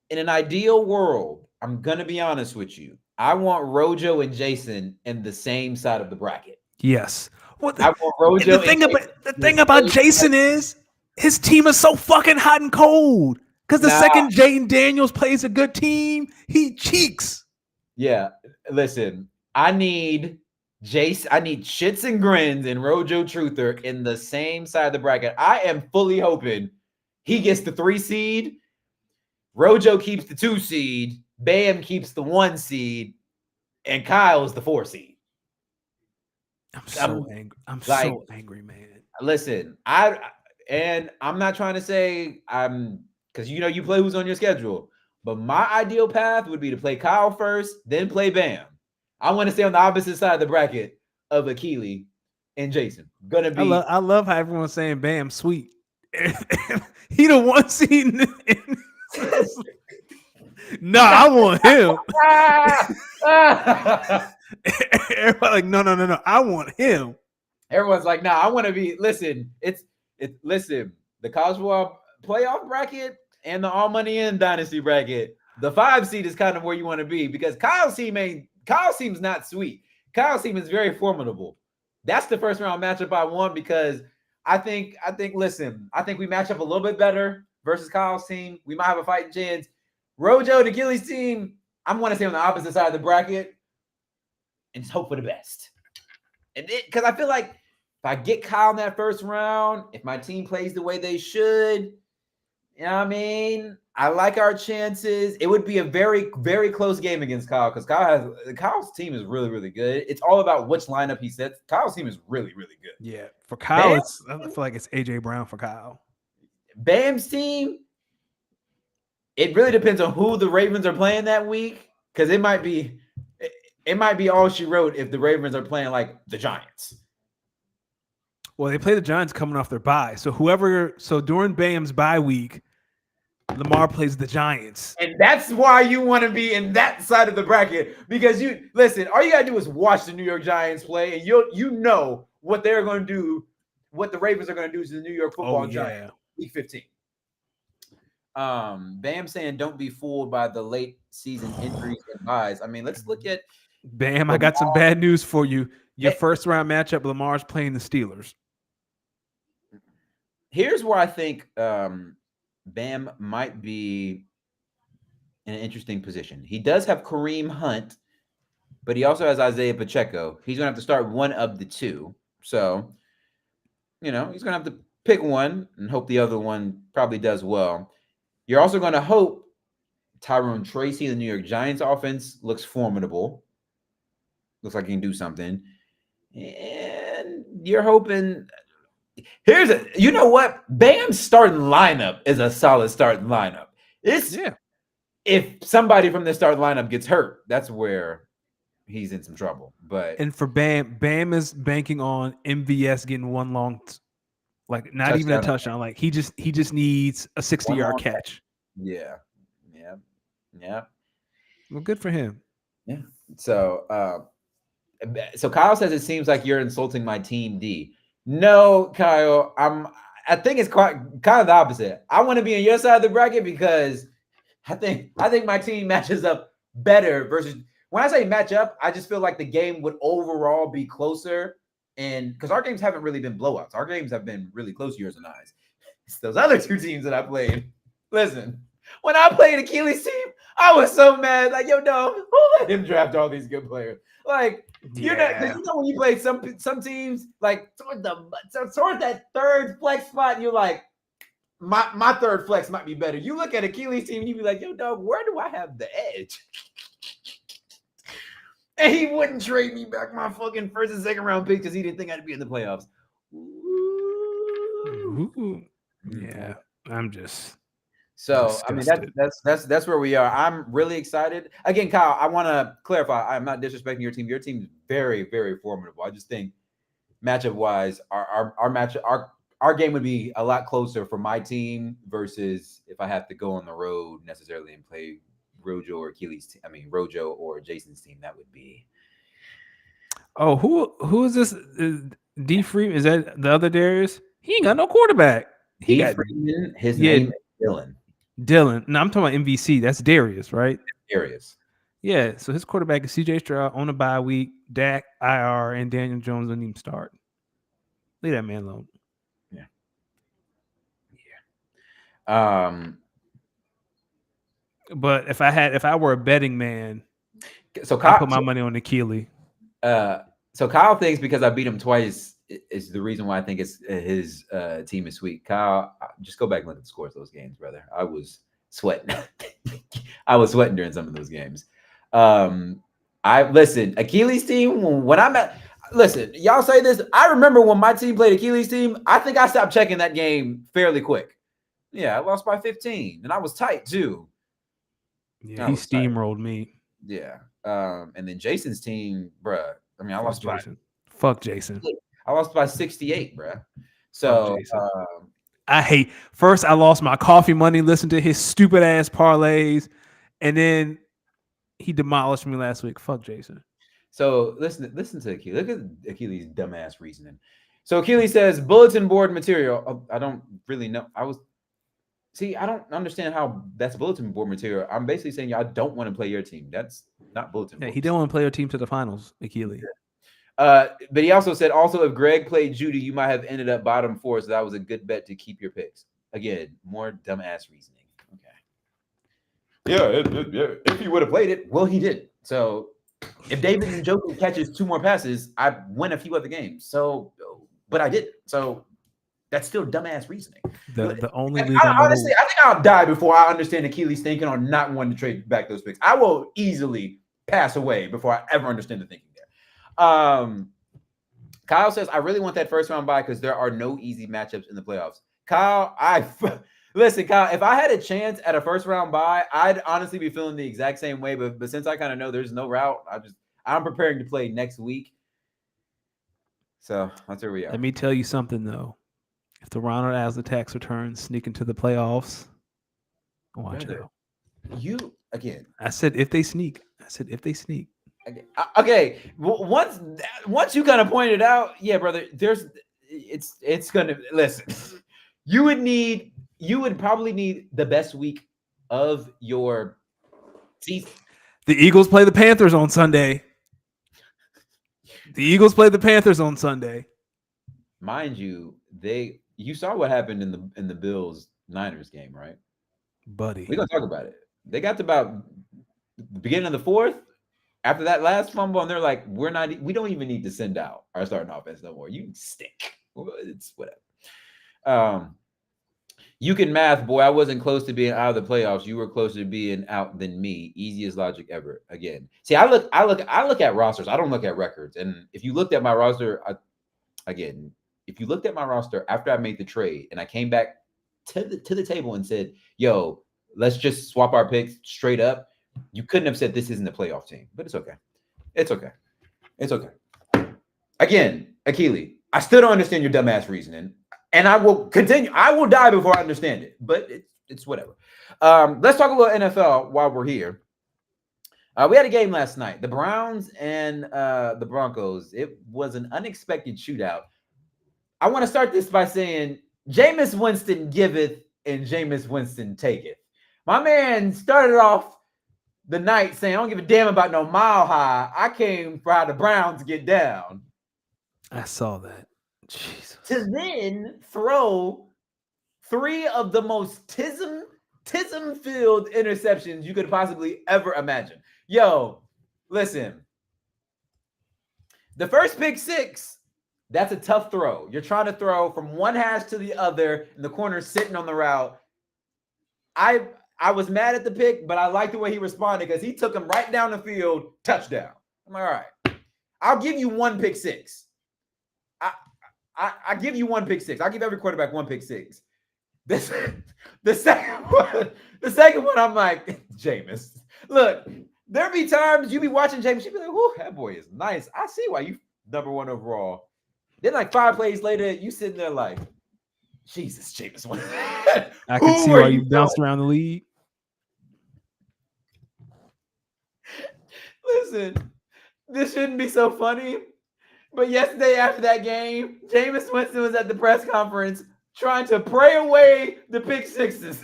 In an ideal world, I'm going to be honest with you. I want Rojo and Jason in the same side of the bracket. Yes. I want Rojo. The thing about Jason is his team is so fucking hot and cold. Because the second Jaden Daniels plays a good team, he cheeks. Yeah. Listen, I need shits and grins and Rojo Truther in the same side of the bracket. I am fully hoping he gets the 3 seed. Rojo keeps the 2 seed. Bam keeps the 1 seed. And Kyle's the 4 seed. I'm so angry. I'm so angry, man. Listen, I'm not trying to say because you play who's on your schedule. But my ideal path would be to play Kyle first, then play Bam. I want to stay on the opposite side of the bracket of Akili and Jason. Gonna be. I love how everyone's saying Bam sweet. He the 1 seed. No, I want him. Everybody like, no. I want him. Everyone's like, I want to be. Listen, listen. The college football playoff bracket and the All Money In Dynasty bracket. The 5 seed is kind of where you want to be because Kyle's team's not sweet. Kyle's team is very formidable. That's the first round matchup I want because I think we match up a little bit better versus Kyle's team. We might have a fighting chance. Rojo and Achilles' team, I want to stay on the opposite side of the bracket and just hope for the best. And because I feel like if I get Kyle in that first round, if my team plays the way they should, you know what I mean? I like our chances. It would be a very, very close game against Kyle because Kyle's team is really, really good. It's all about which lineup he sets. Kyle's team is really, really good. Yeah. For Kyle, I feel like it's AJ Brown for Kyle. Bam's team, it really depends on who the Ravens are playing that week because it might be all she wrote if the Ravens are playing like the Giants. Well, they play the Giants coming off their bye. So during Bam's bye week, Lamar plays the Giants. And that's why you want to be in that side of the bracket because all you got to do is watch the New York Giants play and you know what they're going to do, what the Ravens are going to do to the New York Football Giants. Week 15. Bam saying don't be fooled by the late season injuries and buys. I mean, let's look at Bam. I got some bad news for you. Your first round matchup, Lamar's playing the Steelers. Here's where I think Bam might be in an interesting position. He does have Kareem Hunt, but he also has Isaiah Pacheco. He's gonna have to start one of the two. So, he's gonna have to pick one and hope the other one probably does well. You're also going to hope Tyrone Tracy, the New York Giants offense, looks formidable. Looks like he can do something. And you're hoping you know what? Bam's starting lineup is a solid starting lineup. It's Yeah. if somebody from the starting lineup gets hurt, that's where he's in some trouble. But And for Bam is banking on MVS getting one long, like not even a touchdown, touchdown. Like he just needs a 60-yard long, catch. yeah, yeah, yeah, Well, good for him. yeah. So, so Kyle says it seems like you're insulting my team D. No, Kyle, I think it's quite kind of the opposite. I want to be on your side of the bracket because I think my team matches up better versus when I say match up, I just feel like the game would overall be closer. And because our games haven't really been blowouts, our games have been really close, yours and I's. It's those other two teams that I played. Listen, when I played Achilles' team, I was so mad. Like, yo, no, who let him draft all these good players? Like, Yeah. you know when you play some teams like toward that third flex spot, and you're like, my third flex might be better. You look at Achilles' team, and you be like, yo, dog, where do I have the edge? And he wouldn't trade me back my fucking first and second round pick because he didn't think I'd be in the playoffs. Ooh. Yeah. I'm just So I mean disgusted. that's where we are. I'm really excited. Again, Kyle, I want to clarify. I'm not disrespecting your team. Your team is very, very formidable. I just think matchup wise, our game would be a lot closer for my team versus if I have to go on the road necessarily and play Rojo or Rojo or Jason's team. That would be Oh, who is this? D Freeman? Is that the other Darius? He ain't got no quarterback. He D got Freeman. His yeah, name is Dylan Dylan. No, I'm talking about MVC. That's Darius, right? Arias. Yeah. So his quarterback is CJ Stroud on a bye week. Dak IR and Daniel Jones didn't even start. Leave that man alone. Yeah. Yeah. But if I were a betting man, So I Kyle, put my money on Akili. so Kyle thinks because I beat him twice is the reason why I think it's his team is sweet. Kyle, just go back and look at the scores of those games, brother. I was sweating. I was sweating during some of those games. I listen, Achilles team when I'm at. Listen, y'all say this. I remember when my team played Achilles team. I think I stopped checking that game fairly quick. Yeah, I lost by 15, and I was tight too. Yeah, I he was tight. steamrolled me. Yeah. And then Jason's team, bruh. I mean, Fuck Jason. Fuck Jason. I lost by 68, bruh. Fuck So Jason. I hate. First, I lost my coffee money. Listened to his stupid ass parlays, and then he demolished me last week. Fuck Jason. so listen to Achilles. Look at Achilles' dumbass reasoning. So Achilles says bulletin board material. I don't really know. I don't understand how that's bulletin board material. I'm basically saying I don't want to play your team. That's not bulletin Yeah, board. he didn't want to play your team to the finals, Achilles. But he also said, if Greg played Judy, you might have ended up bottom four. So that was a good bet to keep your picks. Again, more dumbass reasoning. Okay. Yeah, if he would have played it, well, he did. So if David Njoku catches 2 more passes, I win a few other games. So, but I didn't. So that's still dumbass reasoning. The only And league I'm gonna honestly, I think I'll die before I understand Achilles thinking on not wanting to trade back those picks. I will easily pass away before I ever understand the thinking there. Kyle says, I really want that first round bye because there are no easy matchups in the playoffs. Kyle, listen, Kyle, if I had a chance at a first round bye, I'd honestly be feeling the exact same way. But since I kind of know there's no route, I'm preparing to play next week. So that's where we are. Let me tell you something though. If the Ronald Asler tax returns sneak into the playoffs, watch Brother, out. You again. I said if they sneak. Okay. Once you kind of pointed out, yeah, brother. It's gonna listen. You would probably need the best week of your season. The Eagles play the Panthers on Sunday. Mind you, you saw what happened in the Bills Niners game, right? Buddy. We're gonna talk about it. They got to about the beginning of the fourth. After that last fumble, and they're like, we don't even need to send out our starting offense no more. You stink. It's whatever. You can math, boy. I wasn't close to being out of the playoffs. You were closer to being out than me. Easiest logic ever. Again, see, I look at rosters. I don't look at records. And if you looked at my roster, if you looked at my roster after I made the trade and I came back to the table and said, "Yo, let's just swap our picks straight up. You couldn't have said this isn't a playoff team, but it's okay. It's okay. It's okay. Again, Akili, I still don't understand your dumbass reasoning, and I will continue. I will die before I understand it, but it's whatever. Let's talk a little NFL while we're here. We had a game last night, the Browns and the Broncos. It was an unexpected shootout. I want to start this by saying Jameis Winston giveth and Jameis Winston taketh. My man started off the night saying, I don't give a damn about no mile high. I came for how the Browns get down. I saw that. Jesus. To then throw 3 of the most tism-filled interceptions you could possibly ever imagine. Yo, listen. The first pick 6, that's a tough throw. You're trying to throw from one hash to the other, and the corner's sitting on the route. I was mad at the pick, but I like the way he responded because he took him right down the field, touchdown. I'm like, all right, I'll give you 1 pick 6. I give you 1 pick 6. I'll give every quarterback 1 pick 6. The second one, I'm like, Jameis. Look, there be times you be watching Jameis, you be like, "Whoo, that boy is nice. I see why you number 1 overall." Then, like 5 plays later, you sitting there like, Jesus, Jameis. I can see why you bounced around the league. Listen, this shouldn't be so funny. But yesterday after that game, Jameis Winston was at the press conference trying to pray away the pick 6s.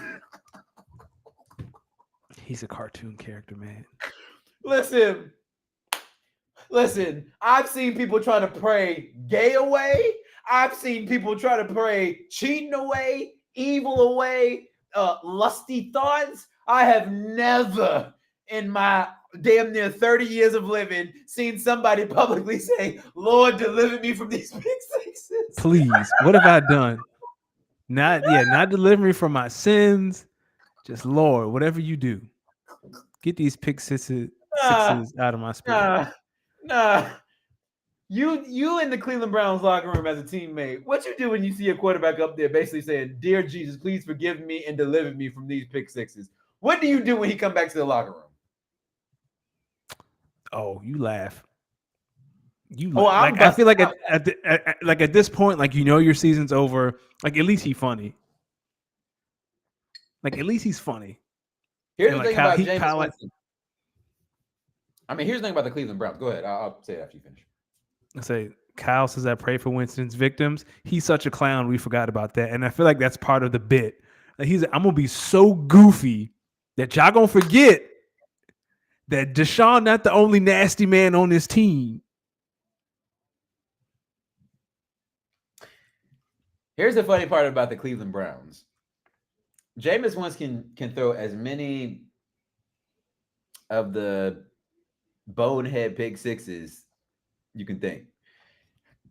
He's a cartoon character, man. Listen, I've seen people try to pray gay away. I've seen people try to pray cheating away, evil away, lusty thoughts. I have never in my damn near 30 years of living seen somebody publicly say, Lord, deliver me from these pick 6s. Please, what have I done? Not deliver me from my sins. Just Lord, whatever you do, get these pick 6s out of my spirit. Nah. You in the Cleveland Browns locker room as a teammate, what you do when you see a quarterback up there basically saying, Dear Jesus, please forgive me and deliver me from these pick 6s? What do you do when he come back to the locker room? Oh, you laugh. I feel like at this point, like, you know, your season's over. Like, at least he's funny. Here's the thing about Jameis Winston. Here's the thing about the Cleveland Browns. Go ahead. I'll say it after you finish. I say, Kyle says, I pray for Winston's victims. He's such a clown. We forgot about that. And I feel like that's part of the bit. Like, I'm going to be so goofy that y'all going to forget that Deshaun not the only nasty man on this team. Here's the funny part about the Cleveland Browns. Jameis Winston can throw as many of the bonehead pick 6s you can think.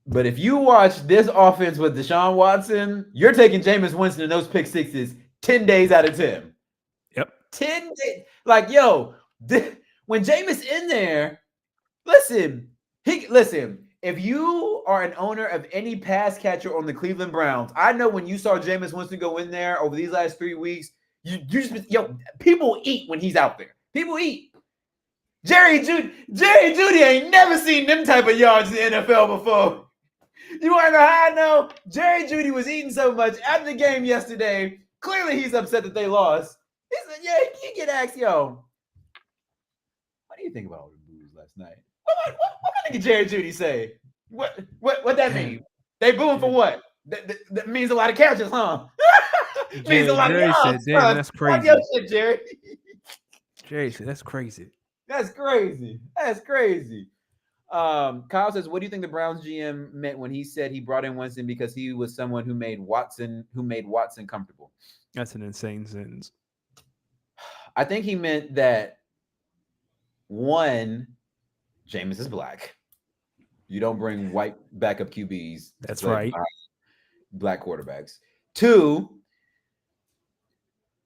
But if you watch this offense with Deshaun Watson, you're taking Jameis Winston and those pick 6s 10 days out of 10. Yep. 10 days. Like, yo, when Jameis in there, listen, if you are an owner of any pass catcher on the Cleveland Browns, I know when you saw Jameis Winston go in there over these last 3 weeks, you just, people eat when he's out there. People eat. Jerry Jeudy ain't never seen them type of yards in the NFL before. You want to know how I know? Jerry Jeudy was eating so much after the game yesterday. Clearly, he's upset that they lost. He said, "Yeah, you get asked, yo, what do you think about all the boos last night? What did Jerry Jeudy say? What that mean? They booing for what? That means a lot of catches, huh? Means a lot of yards. Damn, that's crazy. Your shit, Jerry. Jerry said, that's crazy. That's crazy. Kyle says, what do you think the Browns GM meant when he said he brought in Winston because he was someone who made Watson comfortable? That's an insane sentence. I think he meant that, one, Jameis is black. You don't bring white backup QBs. That's right. Black quarterbacks. 2,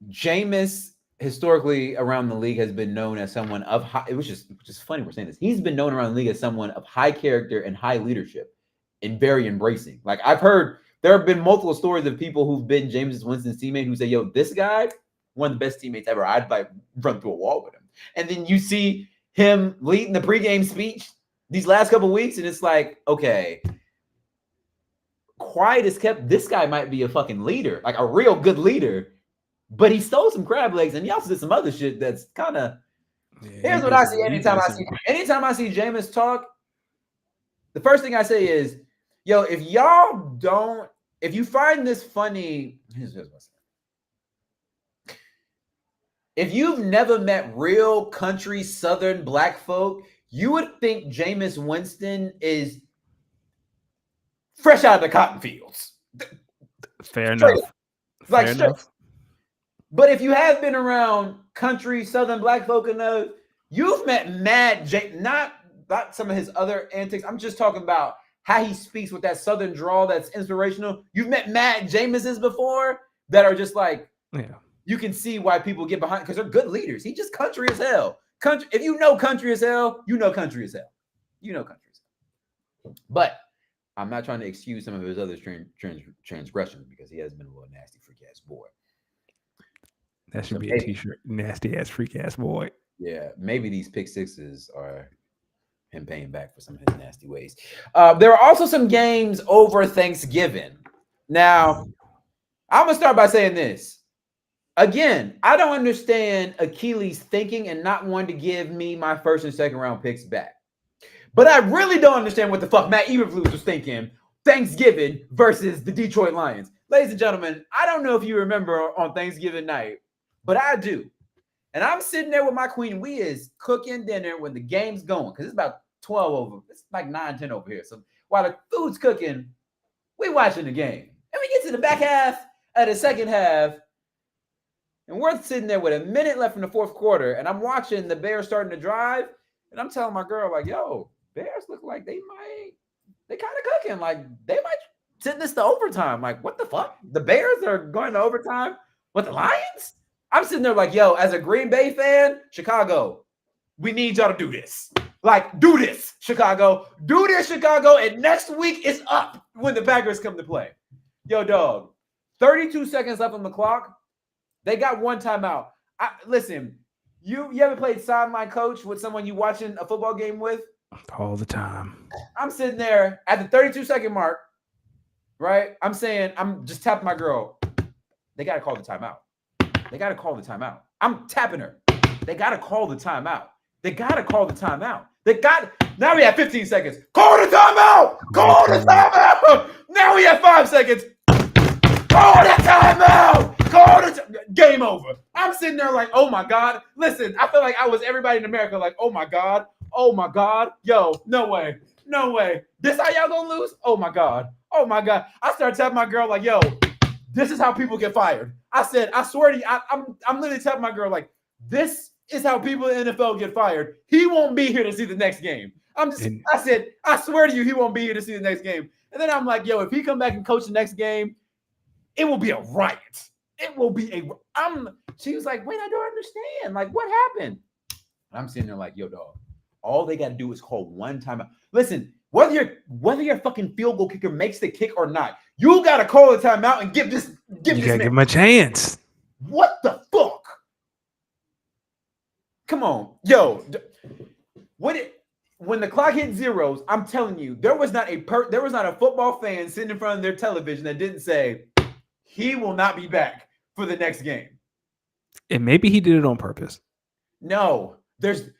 Jameis historically around the league has been known as someone of high, which is funny we're saying this. He's been known around the league as someone of high character and high leadership and very embracing. Like, I've heard there have been multiple stories of people who've been Jameis Winston's teammate who say, yo, this guy, one of the best teammates ever. I'd like run through a wall with him. And then you see him leading the pregame speech these last couple of weeks, and it's like, okay, quiet is kept. This guy might be a fucking leader, like a real good leader, but he stole some crab legs, and he also did some other shit that's kind of. Here's what I see anytime I see Jameis talk. The first thing I say is, yo, if you find this funny, here's what I say. If you've never met real country Southern black folk, you would think Jameis Winston is fresh out of the cotton fields. Fair enough. Like fair enough. But if you have been around country Southern black folk enough, you've met not some of his other antics. I'm just talking about how he speaks with that Southern drawl that's inspirational. You've met Matt Jameses before that are just like, yeah. You can see why people get behind because they're good leaders. He just country as hell. Country. If you know country as hell, you know country as hell. You know country as hell. But I'm not trying to excuse some of his other transgressions because he has been a little nasty, freak ass boy. That should be a t-shirt. Nasty ass, freak ass boy. Yeah, maybe these pick sixes are him paying back for some of his nasty ways. There are also some games over Thanksgiving. Now, I'm gonna start by saying this. Again, I don't understand Achilles thinking and not wanting to give me my first and second round picks back. But I really don't understand what the fuck Matt Eberflus was thinking Thanksgiving versus the Detroit Lions. Ladies and gentlemen, I don't know if you remember on Thanksgiving night, but I do. And I'm sitting there with my queen. We is cooking dinner when the game's going because it's about 12 over. It's like 9, 10 over here. So while the food's cooking, we watching the game. And we get to the back half of the second half, and we're sitting there with a minute left in the fourth quarter, and I'm watching the Bears starting to drive, and I'm telling my girl, like, yo, Bears look like they kind of cooking. Like, they might send this to overtime. Like, what the fuck? The Bears are going to overtime with the Lions? I'm sitting there like, yo, as a Green Bay fan, Chicago, we need y'all to do this. Like, do this, Chicago. Do this, Chicago, and next week is up when the Packers come to play. Yo, dog, 32 seconds left on the clock. They got one timeout. Listen, you ever played sideline coach with someone you watching a football game with? All the time. I'm sitting there at the 32-second mark, right? I'm just tapping my girl. They got to call the timeout. They got to call the timeout. I'm tapping her. They got to call the timeout. They got to call the timeout. Now we have 15 seconds. Call the timeout. Call the timeout. Now we have 5 seconds. Call the timeout. Game over. I'm sitting there like, oh my God. Listen, I feel like I was everybody in America like, oh my God. Oh my God. Yo, no way. No way. This how y'all gonna lose? Oh my God. Oh my God. I started telling my girl like, yo, this is how people get fired. I said, I swear to you, I'm literally telling my girl like, this is how people in the NFL get fired. He won't be here to see the next game. I said, I swear to you, he won't be here to see the next game. And then I'm like, yo, if he come back and coach the next game, it will be a riot. It will be she was like, wait, I don't understand. Like, what happened? And I'm sitting there like, yo, dog, all they got to do is call one timeout. Listen, whether your fucking field goal kicker makes the kick or not, you got to call a timeout and give him a chance. What the fuck? Come on. Yo, when the clock hit zeros, I'm telling you, there was not a football fan sitting in front of their television that didn't say, he will not be back for the next game. And maybe he did it on purpose. No, there's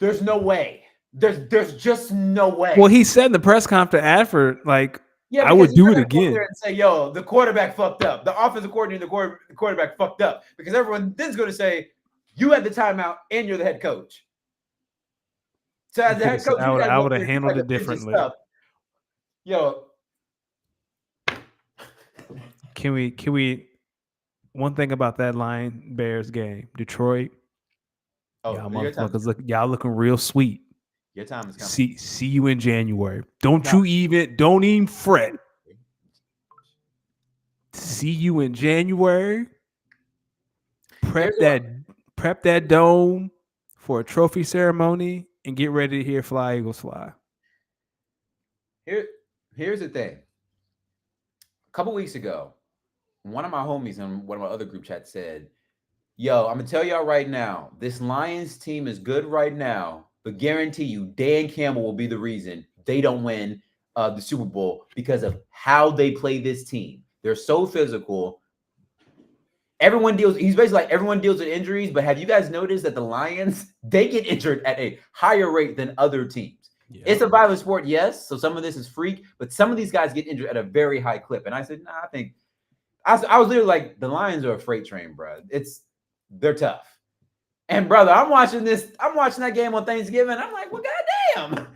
no way. There's just no way. Well, he said in the press conference after, like, I would do it again. And say, yo, the quarterback fucked up. The offensive coordinator, the quarterback fucked up. Because everyone then's going to say, you had the timeout and you're the head coach. So as the head coach, I would have handled it differently. Yo. Can we one thing about that Lion Bears game, Detroit? Y'all motherfuckers y'all looking real sweet. Your time is coming. See you in January. Don't even fret. See you in January. Prep that dome for a trophy ceremony and get ready to hear Fly Eagles Fly. Here's the thing. A couple weeks ago, one of my homies in one of my other group chats said, Yo, I'm gonna tell y'all right now, this Lions team is good right now, but guarantee you, Dan Campbell will be the reason they don't win the Super Bowl because of how they play this team. They're so physical. Everyone deals. He's basically like everyone deals with injuries, but have you guys noticed that the Lions they get injured at a higher rate than other teams? Yeah. It's a violent sport, yes. So some of this is freak, but some of these guys get injured at a very high clip. And I said, nah, I think I was literally like, the Lions are a freight train, bro. They're tough. And brother, I'm watching that game on Thanksgiving. I'm like, well, goddamn.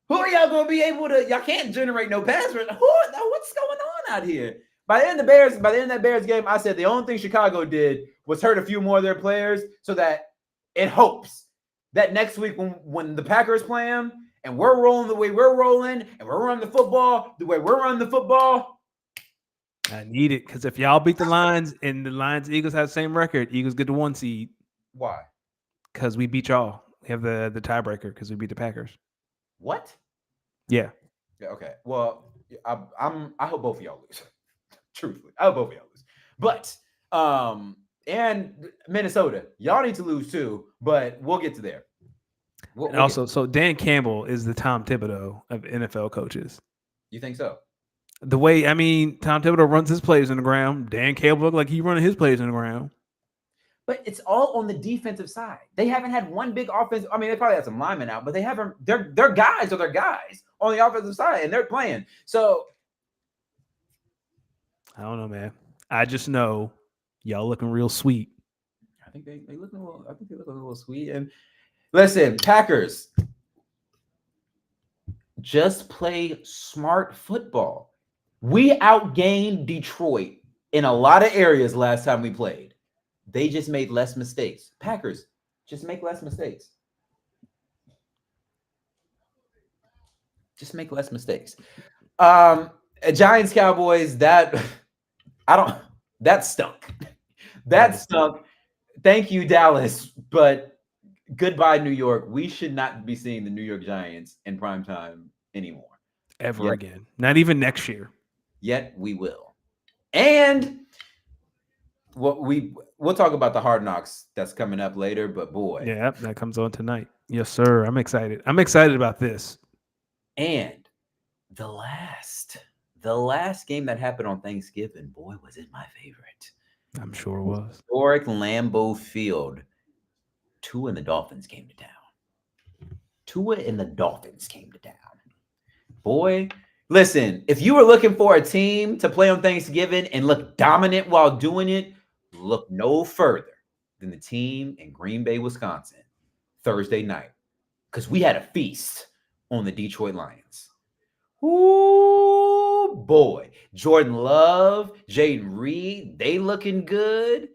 Who are y'all gonna be able to? Y'all can't generate no pass. What's going on out here? By the end of that Bears game, I said the only thing Chicago did was hurt a few more of their players so that it hopes that next week when the Packers play them and we're rolling the way we're rolling and we're running the football the way we're running the football. I need it because if y'all beat the Lions and the Lions Eagles have the same record, Eagles get the 1 seed. Why? Because we beat y'all. We have the tiebreaker because we beat the Packers. What? Yeah. Okay. Well, I hope both of y'all lose. Truthfully, I hope both of y'all lose. But and Minnesota, y'all need to lose too. But we'll get to there. And also, so Dan Campbell is the Tom Thibodeau of NFL coaches. You think so? The way, I mean, Tom Thibodeau runs his plays on the ground. Dan Campbell looked like he running his plays on the ground. But it's all on the defensive side. They haven't had one big offense. I mean, they probably had some linemen out, but they haven't. Their guys are their guys on the offensive side, and they're playing. So I don't know, man. I just know y'all looking real sweet. I think they look a little. I think they look a little sweet. And listen, Packers, just play smart football. We outgained Detroit in a lot of areas last time we played. They just made less mistakes. Packers, just make less mistakes. Just make less mistakes. Giants, Cowboys, that stunk. That stunk. Thank you, Dallas, but goodbye, New York. We should not be seeing the New York Giants in primetime anymore. Ever again. Not even next year. Yet we will. And we'll talk about the Hard Knocks that's coming up later, but boy. Yeah, that comes on tonight. Yes, sir. I'm excited. I'm excited about this. And the last game that happened on Thanksgiving, boy, was it my favorite. I'm sure it was. Historic Lambeau Field. Tua and the Dolphins came to town. Boy, listen, if you were looking for a team to play on Thanksgiving and look dominant while doing it, look no further than the team in Green Bay, Wisconsin, Thursday night. Because we had a feast on the Detroit Lions. Ooh, boy. Jordan Love, Jaden Reed, they looking good.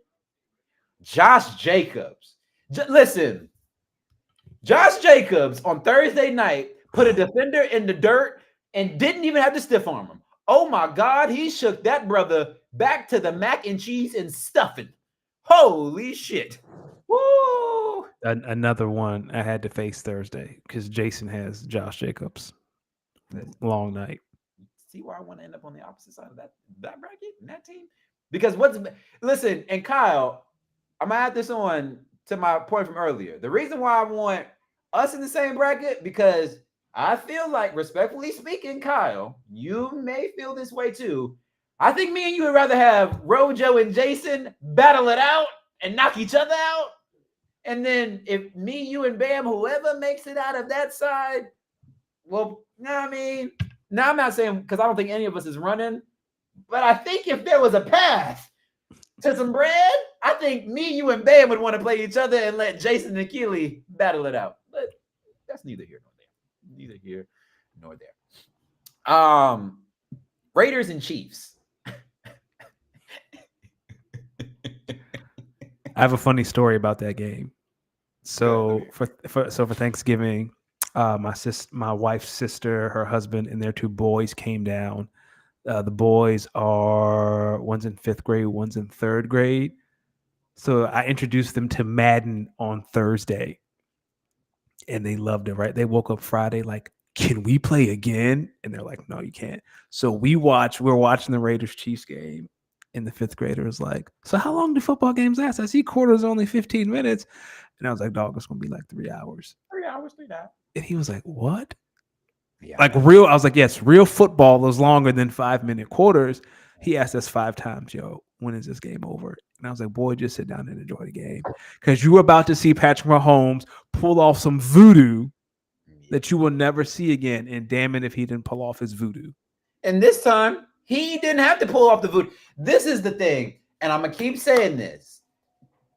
Josh Jacobs. Listen, Josh Jacobs on Thursday night put a defender in the dirt and didn't even have to stiff arm him. Oh my God, he shook that brother back to the mac and cheese and stuffing. Holy shit. Woo! Another one I had to face Thursday because Jason has Josh Jacobs. Long night. See why I want to end up on the opposite side of that bracket and that team? Because listen, and Kyle, I'm gonna add this on to my point from earlier. The reason why I want us in the same bracket, because I feel like, respectfully speaking, Kyle, you may feel this way too. I think me and you would rather have Rojo and Jason battle it out and knock each other out. And then if me, you, and Bam, whoever makes it out of that side, well, I mean, now I'm not saying because I don't think any of us is running, but I think if there was a path to some bread, I think me, you, and Bam would want to play each other and let Jason and Keely battle it out. But that's neither here nor there. Neither here nor there. Raiders and Chiefs. I have a funny story about that game. So for Thanksgiving, my wife's sister, her husband, and their 2 boys came down. The boys are one's in 5th grade, one's in 3rd grade. So I introduced them to Madden on Thursday, and they loved it. Right? They woke up Friday like, "Can we play again?" And they're like, "No, you can't." So we're watching the Raiders Chiefs game, And the fifth grader was like, "So how long do football games last? I see quarters are only 15 minutes." And I was like, "Dog, it's gonna be like 3 hours." 3 hours, 3 hours. And he was like, "What?" Yeah, Like real, I was like, "Yes, real football is longer than 5-minute quarters." He asked us 5 times, "Yo, when is this game over?" And I was like, "Boy, just sit down and enjoy the game, because you're about to see Patrick Mahomes pull off some voodoo that you will never see again." And damn it, if he didn't pull off his voodoo. And this time, he didn't have to pull off the voodoo. This is the thing, and I'm going to keep saying this.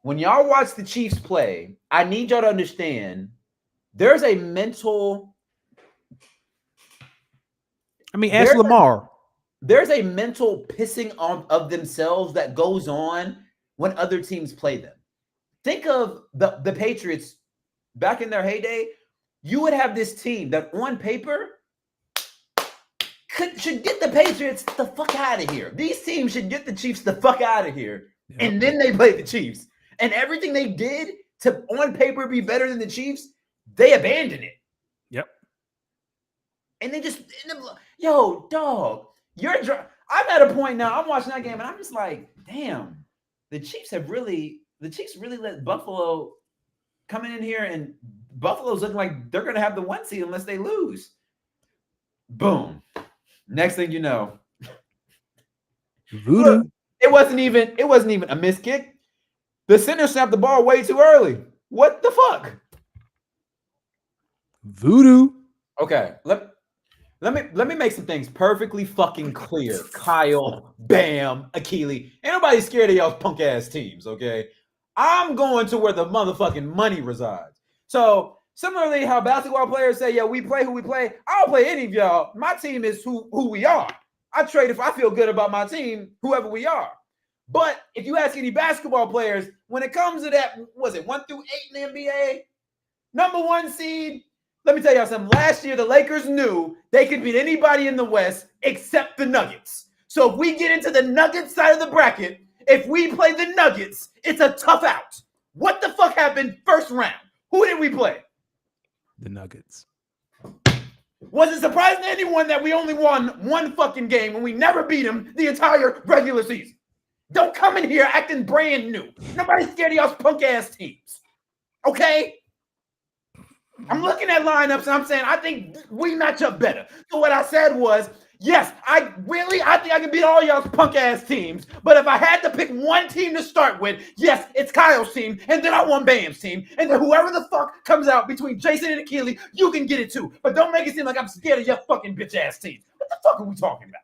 When y'all watch the Chiefs play, I need y'all to understand there's a mental. I mean, ask Lamar. There's a mental pissing on of themselves that goes on when other teams play them. Think of the Patriots back in their heyday. You would have this team that on paper should get the Patriots the fuck out of here. These teams should get the Chiefs the fuck out of here. Yep. And then they played the Chiefs. And everything they did to on paper be better than the Chiefs, they abandoned it. Yep. And they just, yo, dog, I'm at a point now, I'm watching that game and I'm just like, damn, the Chiefs really let Buffalo come in here, and Buffalo's looking like they're going to have the 1 seed unless they lose. Boom. Next thing you know, voodoo. Look, it wasn't even a missed kick. The center snapped the ball way too early. What the fuck? Voodoo. Okay, let me make some things perfectly fucking clear. Kyle, Bam, Akili. Ain't nobody scared of y'all's punk ass teams, okay? I'm going to where the motherfucking money resides. So similarly, how basketball players say, "Yeah, we play who we play." I don't play any of y'all. My team is who we are. I trade if I feel good about my team, whoever we are. But if you ask any basketball players, when it comes to that, was it 1 through 8 in the NBA? Number 1 seed. Let me tell y'all something. Last year, the Lakers knew they could beat anybody in the West except the Nuggets. So if we get into the Nuggets side of the bracket, if we play the Nuggets, it's a tough out. What the fuck happened first round? Who did we play? The Nuggets. Was it surprising to anyone that we only won 1 fucking game when we never beat them the entire regular season? Don't come in here acting brand new. Nobody's scared of y'all's punk ass teams. Okay? I'm looking at lineups and I'm saying I think we match up better. So what I said was, yes, I think I can beat all y'all's punk ass teams. But if I had to pick one team to start with, yes, it's Kyle's team, and then I want Bam's team, and then whoever the fuck comes out between Jason and Akili, you can get it too. But don't make it seem like I'm scared of your fucking bitch ass team. What the fuck are we talking about?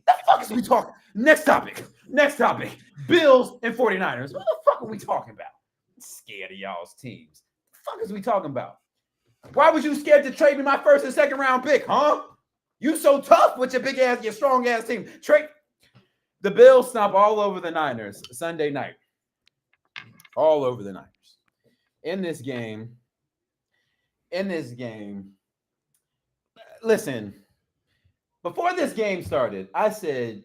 The fuck is we talking? Next topic. Bills and 49ers. What the fuck are we talking about? I'm scared of y'all's teams. What the fuck is we talking about? Why was you scared to trade me my first and second round pick, huh? You so tough with your big ass, your strong ass team. Trade. The Bills stomp all over the Niners Sunday night. All over the Niners. In this game, listen, before this game started, I said,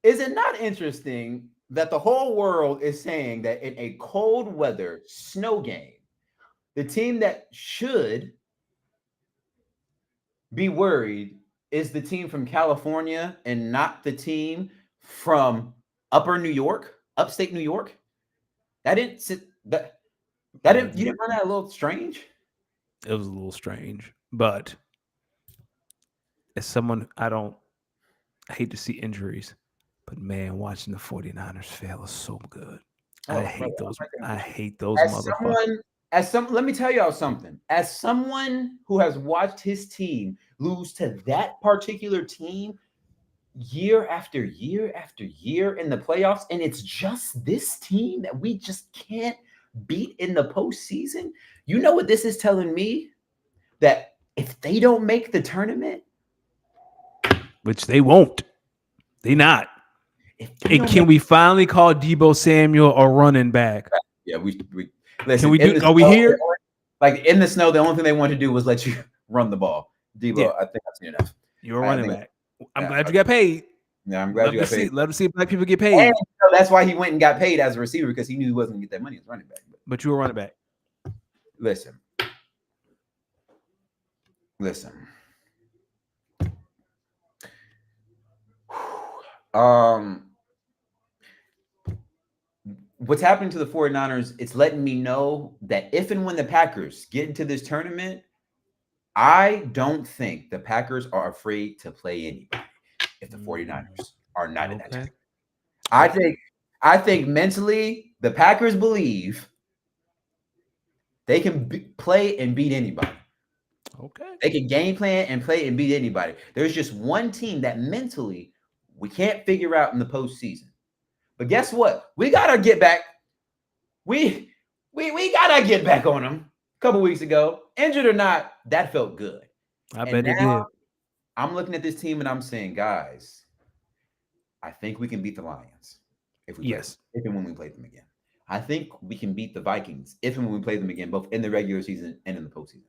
is it not interesting that the whole world is saying that in a cold weather snow game, the team that should be worried is the team from California and not the team from upstate New York? You didn't find that a little strange? It was a little strange, but as someone, I hate to see injuries, but man, watching the 49ers fail is so good. I hate those motherfuckers. Let me tell y'all something. As someone who has watched his team lose to that particular team year after year after year in the playoffs, and it's just this team that we just can't beat in the postseason. You know what this is telling me? That if they don't make the tournament, which they won't, they not. And can we finally call Deebo Samuel a running back? Yeah, we listen. Are we here? Like in the snow, the only thing they wanted to do was let you run the ball. Deebo, yeah. I think I've seen enough. You're a running back. I'm glad you got paid. Yeah, I'm glad you got paid. Let us see black people get paid. And that's why he went and got paid as a receiver, because he knew he wasn't going to get that money as running back. But you were running back. Listen. what's happening to the 49ers, it's letting me know that if and when the Packers get into this tournament, I don't think the Packers are afraid to play anybody if the 49ers are not in that tournament. I think mentally the Packers believe they can play and beat anybody. Okay. They can game plan and play and beat anybody. There's just one team that mentally we can't figure out in the postseason. But guess what? We gotta get back. We gotta get back on them a couple weeks ago. Injured or not, that felt good. I bet it did. I'm looking at this team and I'm saying, guys, I think we can beat the Lions if and when we play them again. I think we can beat the Vikings if and when we play them again, both in the regular season and in the postseason.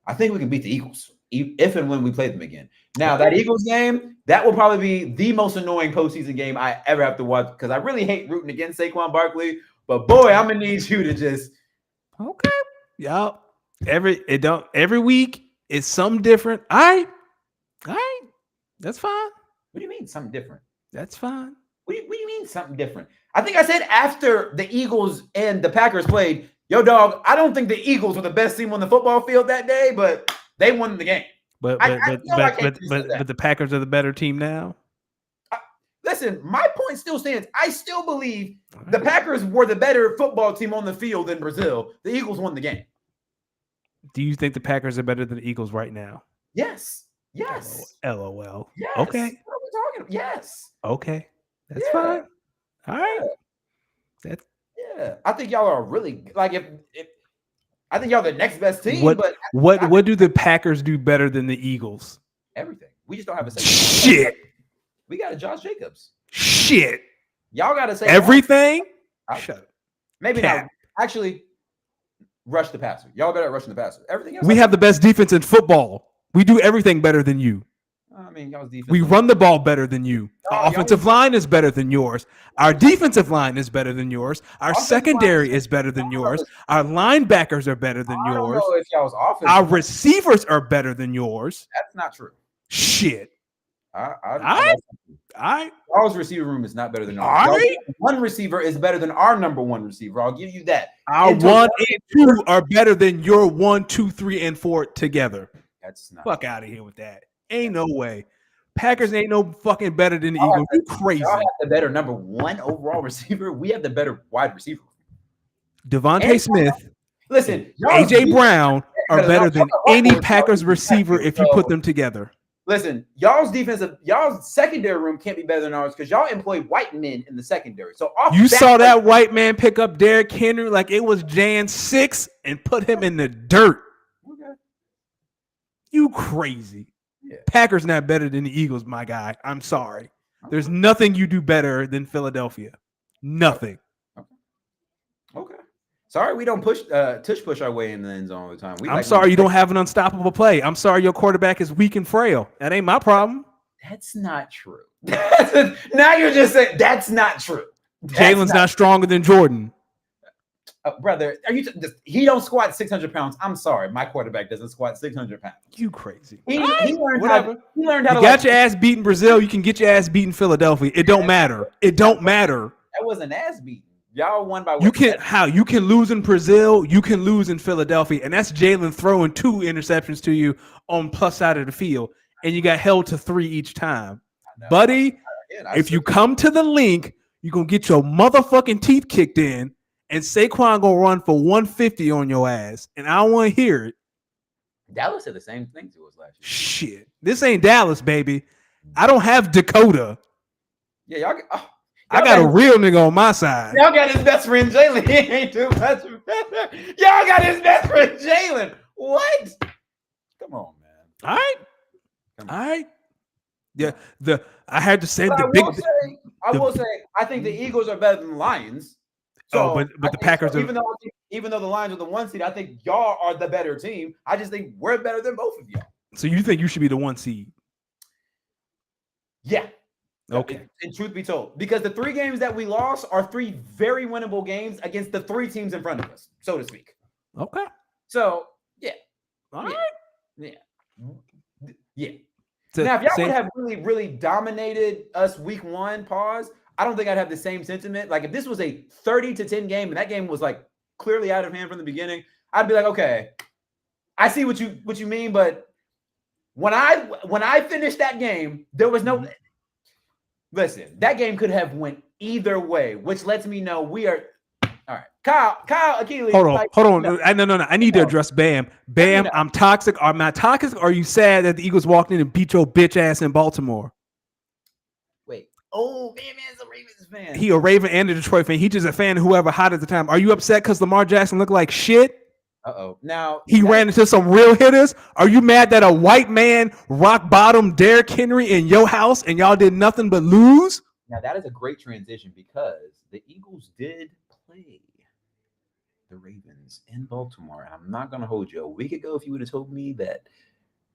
I think we can beat the Eagles if and when we play them again. Now, that Eagles game, that will probably be the most annoying postseason game I ever have to watch because I really hate rooting against Saquon Barkley. But boy, I'm gonna need you to just every week is something different. All right, that's fine. What do you mean something different? That's fine. What do you mean something different? I think I said after the Eagles and the Packers played, yo, dog, I don't think the Eagles were the best team on the football field that day, but they won the game. But the Packers are the better team now. Listen, my point still stands. I still believe the Packers were the better football team on the field in Brazil. The Eagles won the game. Do you think the Packers are better than the Eagles right now? Yes. LOL. Yes. Okay. What are we talking about? Yes. Okay. That's fine. All right. I think y'all are really like if I think y'all the next best team. What do the Packers do better than the Eagles? Everything. We just don't have a second. Shit. We got a Josh Jacobs. Shit. Y'all got to say everything. Shut up. Maybe not. Actually, rush the passer. Y'all better rushing the passer. Everything else. We have the best defense in football. We do everything better than you. I mean, y'all's defense. We run the ball better than you. Our offensive line is better than yours. Our defensive line is better than yours. Our secondary is better than yours. Our linebackers are better than yours. I don't know if y'all's offense. Our receivers are better than yours. That's not true. Shit. All right. Y'all's receiver room is not better than ours. All right. One receiver is better than our number one receiver. I'll give you that. Our 1 and 2 are better than your 1, 2, 3, and 4 together. That's not. Fuck out of here with that. Ain't no way. Packers ain't no fucking better than the Eagles. You crazy. Y'all have the better number one overall receiver. We have the better wide receiver. Devontae Smith, listen, AJ Brown are better than any Packers receiver if you put them together. Listen, y'all's secondary room can't be better than ours because y'all employ white men in the secondary. So you saw that white man pick up Derrick Henry like it was Jan 6 and put him in the dirt. Okay. You crazy. Yeah. Packers not better than the Eagles, my guy. I'm sorry. There's nothing you do better than Philadelphia. Nothing. Okay. Sorry, we don't push our way in the end zone all the time. I'm sorry you don't have an unstoppable play. I'm sorry your quarterback is weak and frail. That ain't my problem. That's not true. Now you're just saying that's not true. Jalen's not stronger than Jordan. Brother, he don't squat 600 pounds. I'm sorry, my quarterback doesn't squat 600 pounds. You crazy. He learned how to. You got your ass beat in Brazil. You can get your ass beat in Philadelphia. It don't matter. It don't matter. That wasn't ass beating. Y'all won by. You can lose in Brazil. You can lose in Philadelphia, and that's Jalen throwing 2 interceptions to you on plus side of the field, and you got held to 3 each time, buddy. If you come to the link, you gonna get your motherfucking teeth kicked in. And Saquon gonna run for 150 on your ass, and I don't want to hear it. Dallas said the same thing to us last year. Shit, this ain't Dallas, baby. I don't have Dakota. Yeah, I got a real nigga on my side. Y'all got his best friend Jalen. He ain't too much. Y'all got his best friend Jalen. What? Come on, man. All right. Yeah, I had to say I will say, I think the Eagles are better than the Lions. So but the Packers are. Even though the Lions are the 1 seed, I think y'all are the better team. I just think we're better than both of y'all. So you think you should be the 1 seed? Yeah. Okay. And truth be told, because the 3 games that we lost are 3 very winnable games against the 3 teams in front of us, so to speak. Okay. So yeah. All right. Yeah. Now, if y'all would have really, really dominated us week 1, I don't think I'd have the same sentiment. Like if this was a 30-10 game and that game was like clearly out of hand from the beginning, I'd be like, okay, I see what you mean, but when I finished that game, there was no listen, that game could have went either way, which lets me know we are all right. Kyle Achilles. Hold on, like, hold on. No. I need to address Bam. Bam, I'm toxic. Am I toxic? Or are you sad that the Eagles walked in and beat your bitch ass in Baltimore? Wait. Oh, Bam is a Ravens fan. He a Raven and a Detroit fan. He just a fan of whoever hot at the time. Are you upset because Lamar Jackson looked like shit? Uh-oh. Now he ran into some real hitters. Are you mad that a white man rock bottom Derrick Henry in your house and y'all did nothing but lose? Now that is a great transition because the Eagles did play the Ravens in Baltimore. I'm not gonna hold you. A week ago, if you would have told me that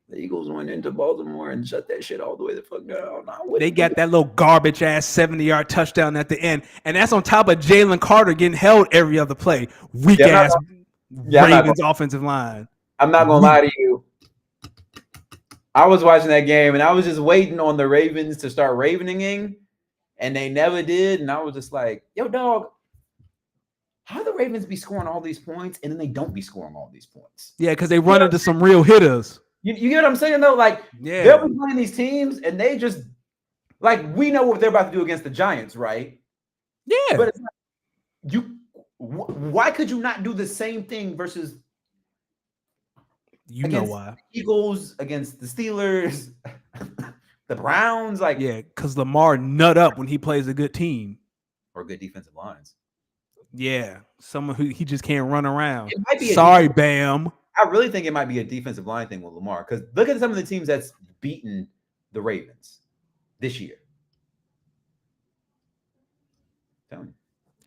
the Eagles went into Baltimore and shut that shit all the way the fuck down, they got that little garbage ass 70-yard touchdown at the end, and that's on top of Jalen Carter getting held every other play. Weak ass Ravens offensive line. I'm not gonna lie to you. I was watching that game and I was just waiting on the Ravens to start ravening, and they never did. And I was just like, yo, dog, how do the Ravens be scoring all these points and then they don't be scoring all these points? Yeah, because they run into some real hitters. You get what I'm saying, though? Like, they'll be playing these teams and they just, like, we know what they're about to do against the Giants, right? Yeah. But it's like, why could you not do the same thing versus you know why? The Eagles, against the Steelers, the Browns? Like, yeah, because Lamar nut up when he plays a good team. Or good defensive lines. Yeah, someone who he just can't run around. Sorry, Bam. I really think it might be a defensive line thing with Lamar, because look at some of the teams that's beaten the Ravens this year. Tell me.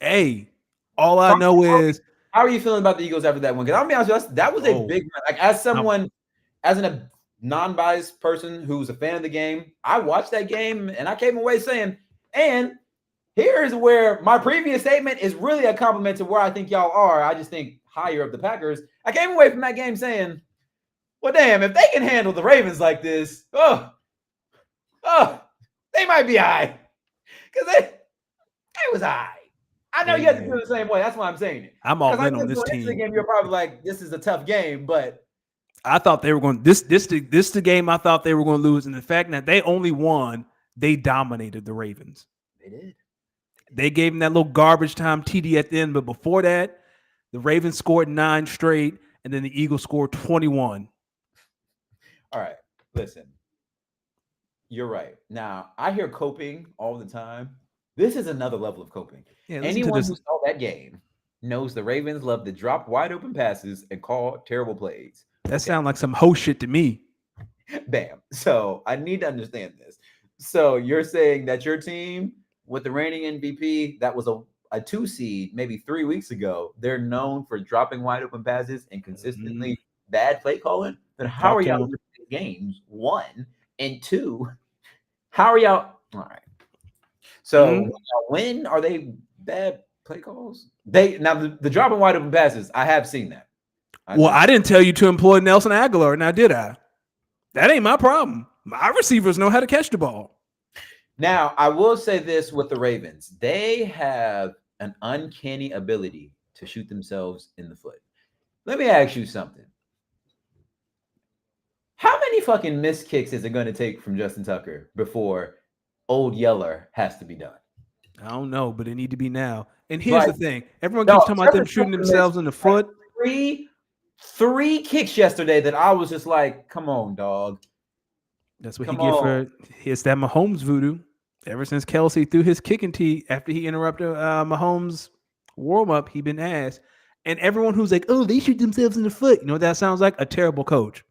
Hey, all I know is, how are you feeling about the Eagles after that one? Because I'll be honest with you, that was a big one. Like, as someone, as a non-biased person who's a fan of the game, I watched that game and I came away saying, and here's where my previous statement is really a compliment to where I think y'all are. I just think higher of the Packers. I came away from that game saying, well, damn, if they can handle the Ravens like this, they might be all right. Because they was all right. I know you have to feel the same way. That's why I'm saying it. I'm all in on this team. The game, you're probably like, this is a tough game, but I thought they were going. This the game I thought they were going to lose, and the fact that they only won, they dominated the Ravens. They did. They gave them that little garbage time TD at the end, but before that, the Ravens scored 9 straight, and then the Eagles scored 21. All right, listen. You're right. Now, I hear coping all the time. This is another level of coping. Yeah, anyone who saw that game knows the Ravens love to drop wide open passes and call terrible plays. That sounds like some ho shit to me. Bam. So I need to understand this. So you're saying that your team with the reigning MVP, that was a 2 seed maybe 3 weeks ago, they're known for dropping wide open passes and consistently bad play calling? Then how are y'all winning games? 1 and 2. How are y'all? All right. So when are they bad play calls? They now the dropping wide open passes. I have seen that. I didn't tell you to employ Nelson Aguilar. Now did I? That ain't my problem. My receivers know how to catch the ball. Now I will say this with the Ravens: they have an uncanny ability to shoot themselves in the foot. Let me ask you something. How many fucking missed kicks is it going to take from Justin Tucker before Old Yeller has to be done? I don't know, but it need to be now. And here's the thing. Everyone keeps talking about them shooting themselves in the foot. Three kicks yesterday that I was just like, come on, dog. That's what he get for his that Mahomes voodoo. Ever since Kelsey threw his kicking tee after he interrupted Mahomes' warm-up, he been asked. And everyone who's like, oh, they shoot themselves in the foot. You know what that sounds like? A terrible coach.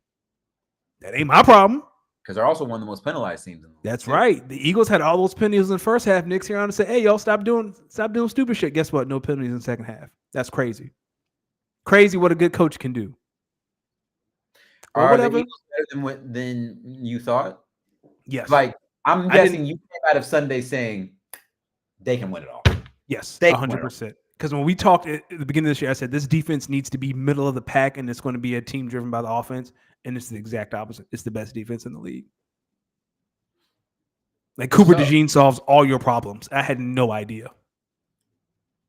That ain't my problem. Because they're also one of the most penalized teams in the league. That's right. The Eagles had all those penalties in the first half. Nick's here on to say, hey, y'all, stop doing stupid shit. Guess what? No penalties in the second half. That's crazy. Crazy what a good coach can do. Are the Eagles better than you thought? Yes. Like, I'm guessing you came out of Sunday saying they can win it all. Yes, 100%. Because when we talked at the beginning of this year, I said this defense needs to be middle of the pack, and it's going to be a team driven by the offense. And it's the exact opposite. It's the best defense in the league. Like Cooper So, DeJean solves all your problems. I had no idea.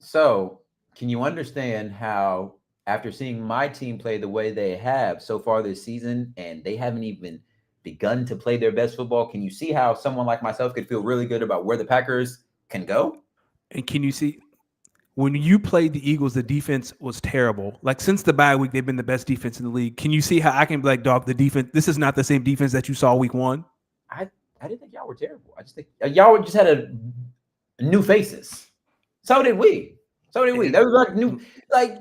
so can you understand how, after seeing my team play the way they have so far this season, and they haven't even begun to play their best football, can you see how someone like myself could feel really good about where the Packers can go? And can you see when you played the Eagles, the defense was terrible. Like since the bye week, they've been the best defense in the league. Can you see how I can be like, dog, the defense, this is not the same defense that you saw week one? I didn't think y'all were terrible. I just think y'all just had new faces. So did we. So did we. There was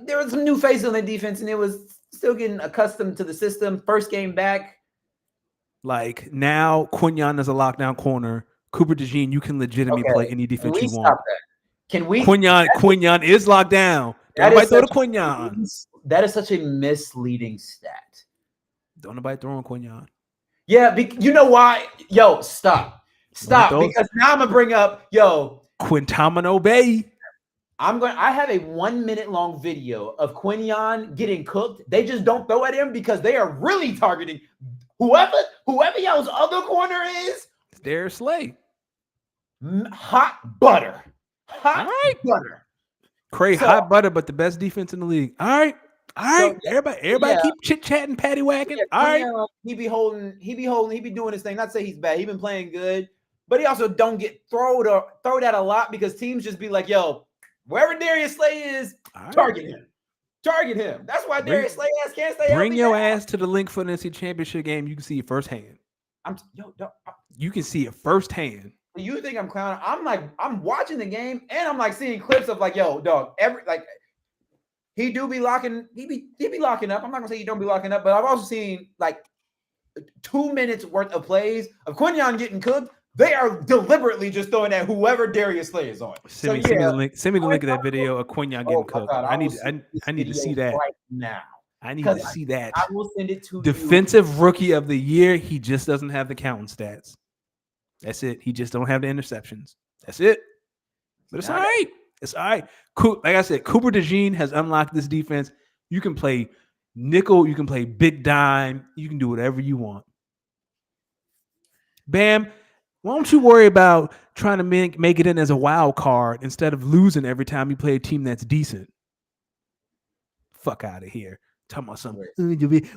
there was some new faces on the defense, and it was still getting accustomed to the system. First game back. Like now, Quinyon is a lockdown corner. Cooper DeJean, you can legitimately play any defense you want. That? Can we? Quinyon is locked down. Don't nobody throw to Quinyon. That is such a misleading stat. Don't nobody throw on Quinyon. Yeah, you know why? Yo, stop. Because now I'm gonna bring up Quintamino Bay. I have a 1 minute long video of Quinyon getting cooked. They just don't throw at him because they are really targeting whoever y'all's other corner is. It's Darius Slay. Hot butter. Butter. Hot butter, but the best defense in the league. All right. Everybody keep chit-chatting, patty whacking. All right. He be doing his thing. Not to say he's bad. He been playing good, but he also don't get thrown at a lot because teams just be like, yo, wherever Darius Slay is, target him. Target him. That's why Darius Slay can't stay. Bring your ass to the Link Foot NC Championship game. You can see it firsthand. You can see it firsthand. You think I'm clowning? I'm watching the game and I'm like seeing clips of like, yo, dog, he be locking up. I'm not gonna say he don't be locking up, but I've also seen like 2 minutes worth of plays of Quinyon getting cooked. They are deliberately just throwing at whoever Darius Slay is on. Send me the link. Send me the link of that video of Quinyon getting cooked. God, I need to see that right now. I need to see that. I will send it to Defensive Rookie of the Year. He just doesn't have the counting stats. That's it. He just don't have the interceptions. That's it. But it's all right. It's all right. Like I said, Cooper DeJean has unlocked this defense. You can play nickel. You can play big dime. You can do whatever you want. Bam. Why don't you worry about trying to make it in as a wild card instead of losing every time you play a team that's decent? Fuck out of here. Talking about something.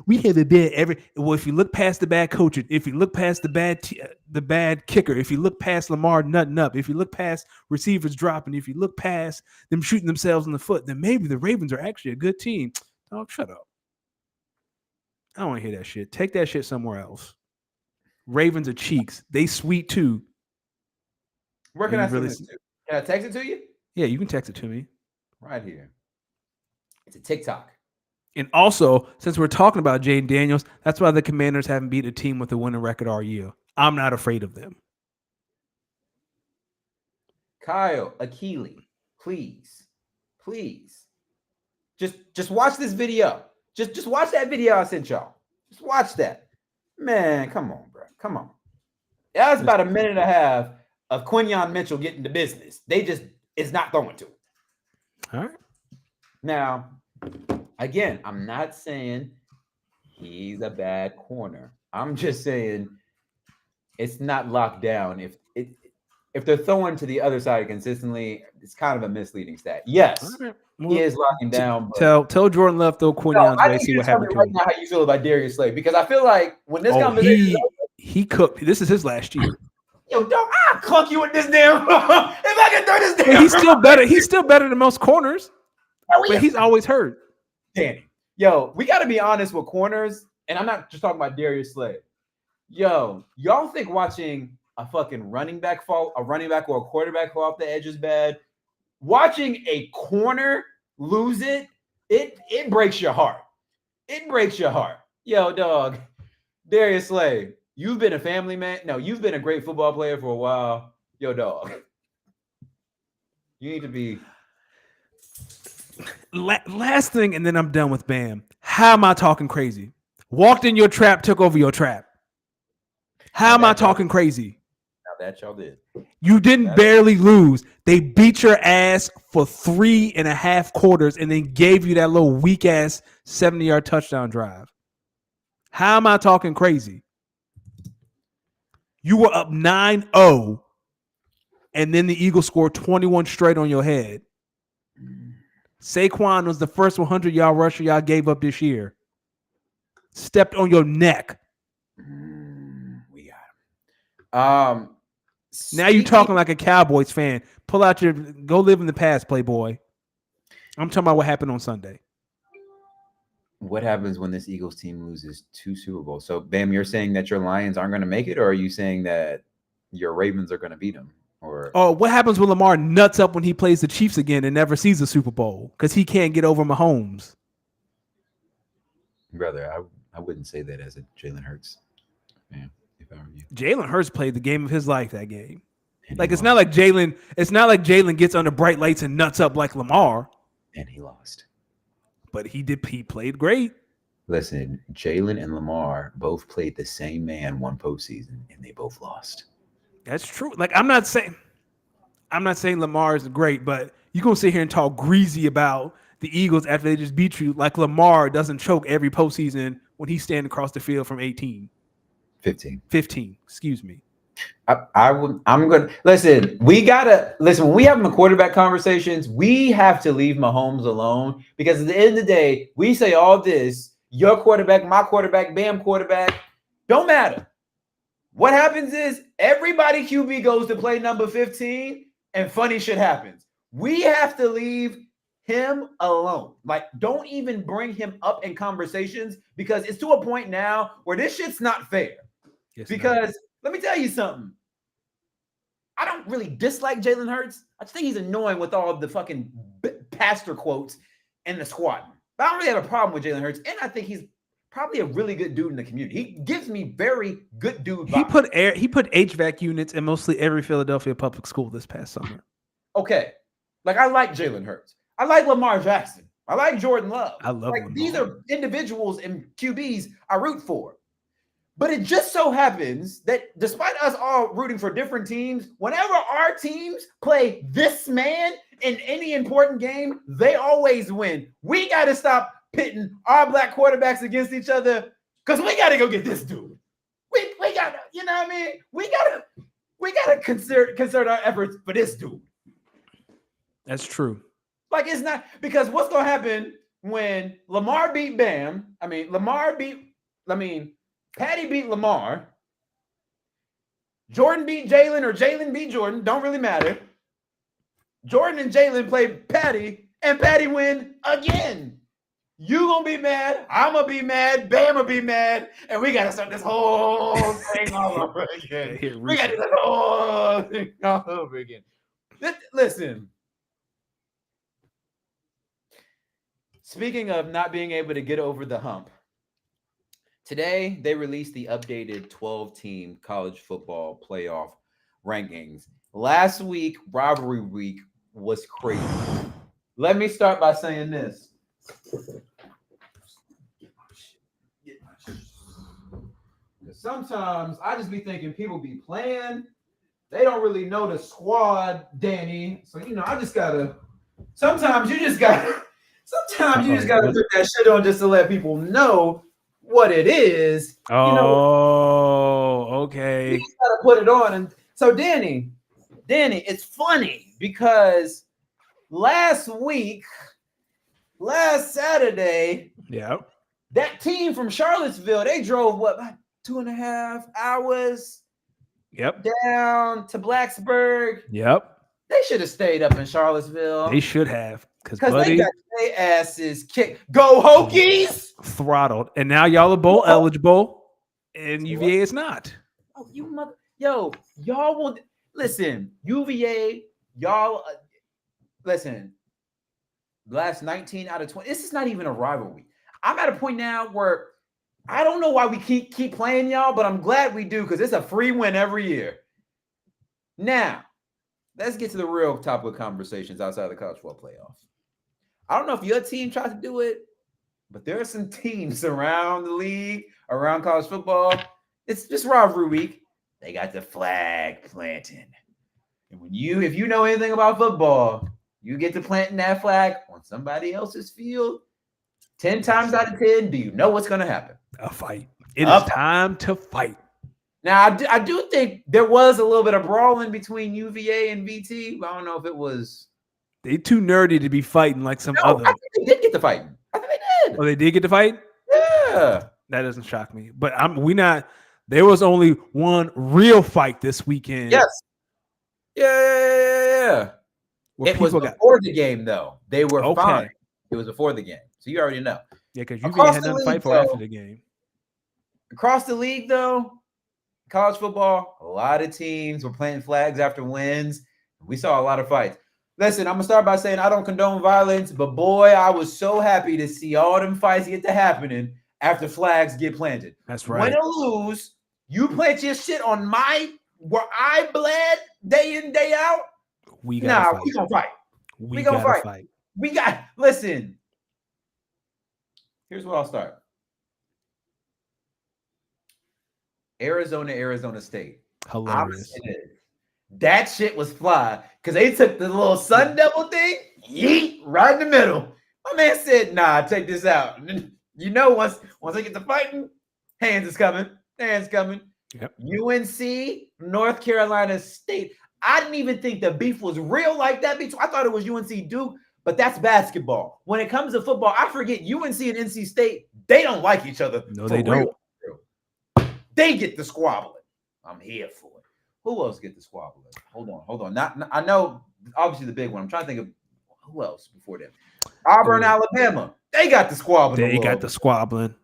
We have a bad if you look past the bad coaching, if you look past the bad kicker, if you look past Lamar nutting up, if you look past receivers dropping, if you look past them shooting themselves in the foot, then maybe the Ravens are actually a good team. Dog, shut up. I don't want to hear that shit. Take that shit somewhere else. Ravens are cheeks. They sweet too. Where can I send this to? Can I text it to you? Yeah, you can text it to me. Right here. It's a TikTok. And also, since we're talking about Jaden Daniels, that's why the Commanders haven't beat a team with a winning record all year. I'm not afraid of them. Kyle, Akili, please. Just watch this video. Just watch that video I sent y'all. Just watch that. Man, come on, bro. Come on. That was about a minute and a half of Quinyon Mitchell getting to business. It's not throwing to him. All right. Now, again, I'm not saying he's a bad corner. I'm just saying it's not locked down. If they're throwing to the other side consistently, it's kind of a misleading stat. Yes, he is locking down. Tell Jordan Love throw Quinyon's way. See what happened to him. Now, how you feel about Darius Slay? Because I feel like when this conversation, he cooked. This is his last year. Yo, dog, I'll clunk you with this damn. If I can throw this damn, but he's still better. He's still better than most corners. But he's always hurt. Danny, yo, we got to be honest with corners, and I'm not just talking about Darius Slay. Yo, y'all think watching a fucking running back or a quarterback fall off the edge is bad? Watching a corner lose it breaks your heart. It breaks your heart. Yo, dog, Darius Slay, you've been a family man. No, you've been a great football player for a while. Yo, dog, you need to be. Last thing, and then I'm done with Bam. How am I talking crazy? Walked in your trap, took over your trap. How am I talking crazy? Now that y'all did. You didn't barely lose. They beat your ass for 3.5 quarters and then gave you that little weak ass 70-yard touchdown drive. How am I talking crazy? You were up 9-0, and then the Eagles scored 21 straight on your head. Saquon was the first 100-yard rusher y'all gave up this year. Stepped on your neck. We got him. Now you talking like a Cowboys fan. Pull out your go live in the past, Playboy. I'm talking about what happened on Sunday. What happens when this Eagles team loses 2 Super Bowls? So, Bam, you're saying that your Lions aren't going to make it, or are you saying that your Ravens are going to beat them? Or what happens when Lamar nuts up when he plays the Chiefs again and never sees a Super Bowl because he can't get over Mahomes? Brother, I wouldn't say that as a Jalen Hurts fan, if I were you. Jalen Hurts played the game of his life that game. Like it's not like Jalen gets under bright lights and nuts up like Lamar. And he lost. But he played great. Listen, Jalen and Lamar both played the same man one postseason, and they both lost. That's true. Like I'm not saying Lamar is great, but you gonna sit here and talk greasy about the Eagles after they just beat you, like Lamar doesn't choke every postseason when he's standing across the field from 15. Excuse me. I'm going to listen. We got to listen. When we have the quarterback conversations, we have to leave Mahomes alone because at the end of the day, we say all this, your quarterback, my quarterback, Bam quarterback, don't matter. What happens is everybody QB goes to play number 15 and funny shit happens. We have to leave him alone. Like, don't even bring him up in conversations because it's to a point now where this shit's not fair. Because let me tell you something. I don't really dislike Jalen Hurts. I just think he's annoying with all the fucking pastor quotes and the squatting. But I don't really have a problem with Jalen Hurts, and I think he's probably a really good dude in the community. He gives me very good dude vibes. He put HVAC units in mostly every Philadelphia public school this past summer. Okay. Like, I like Jalen Hurts. I like Lamar Jackson. I like Jordan Love. I love like Lamar. These are individuals and QBs I root for. But it just so happens that despite us all rooting for different teams, whenever our teams play this man in any important game, they always win. We got to stop pitting our black quarterbacks against each other because we got to go get this dude. We got to, you know what I mean? We got to consider our efforts for this dude. That's true. Like, it's not because what's going to happen when Lamar beat Bam? Patty beat Lamar. Jordan beat Jalen or Jalen beat Jordan. Don't really matter. Jordan and Jalen play Patty and Patty win again. You gonna be mad. I'm gonna be mad. Bam will be mad. And we gotta start this whole thing all over again. We gotta do the whole thing all over again. Listen. Speaking of not being able to get over the hump, today, they released the updated 12-team college football playoff rankings. Last week, rivalry week, was crazy. Let me start by saying this. Sometimes I just be thinking people be playing. They don't really know the squad, Danny. So, I just got to – sometimes you just got to put that shit on just to let people know what it is. Okay. You gotta put it on. And so Danny, it's funny because last Saturday, that team from Charlottesville, they drove about 2.5 hours down to Blacksburg. They should have stayed up in Charlottesville. They should have. Because they got their asses kicked. Go Hokies! Throttled. And now y'all are bowl eligible, and UVA is not. Oh, y'all will listen. UVA, y'all listen. Last 19 out of 20. This is not even a rivalry. I'm at a point now where I don't know why we keep playing y'all, but I'm glad we do because it's a free win every year. Now, let's get to the real topic of conversations outside of the college football playoffs. I don't know if your team tried to do it, but there are some teams around the league, around college football. It's just rivalry week. They got the flag planting. And if you know anything about football, you get to planting that flag on somebody else's field. 10 times out of 10, do you know what's going to happen? A fight. It is time to fight. Now, I do think there was a little bit of brawling between UVA and VT. I don't know if it was. They too nerdy to be fighting like some No, I other. think they did get the fighting. I think they Oh, did. they did get to fight. Yeah. That doesn't shock me. But we not. There was only one real fight this weekend. Yes. Yeah. Where It was people got before the game, though. They were okay. fine. It was before the game. So you already know. Yeah, because UVA Across had the nothing to league, fight for though, after the game. across the league, though, college football, a lot of teams were planting flags after wins. We saw a lot of fights. Listen, I'm going to start by saying I don't condone violence, but boy, I was so happy to see all them fights get to happening after flags get planted. That's right. Win or lose, you plant your shit on where I bled day in, day out. We got to fight. We gonna fight. We gotta fight. We got, listen. Here's where I'll start. Arizona State. Hilarious. That shit was fly because they took the little Sun Devil thing, yeet, right in the middle. My man said, "Nah, take this out." And you know, once I get to fighting, hands is coming. Hands coming. Yep. UNC, North Carolina State. I didn't even think the beef was real like that. I thought it was UNC Duke, but that's basketball. When it comes to football, I forget UNC and NC State, they don't like each other. No, they don't. They get the squabbling. I'm here for it. Who else get the squabbling? Hold on. Not I know, obviously, the big one. I'm trying to think of who else before that. Auburn, Alabama. They got the squabbling. They got the squabbling.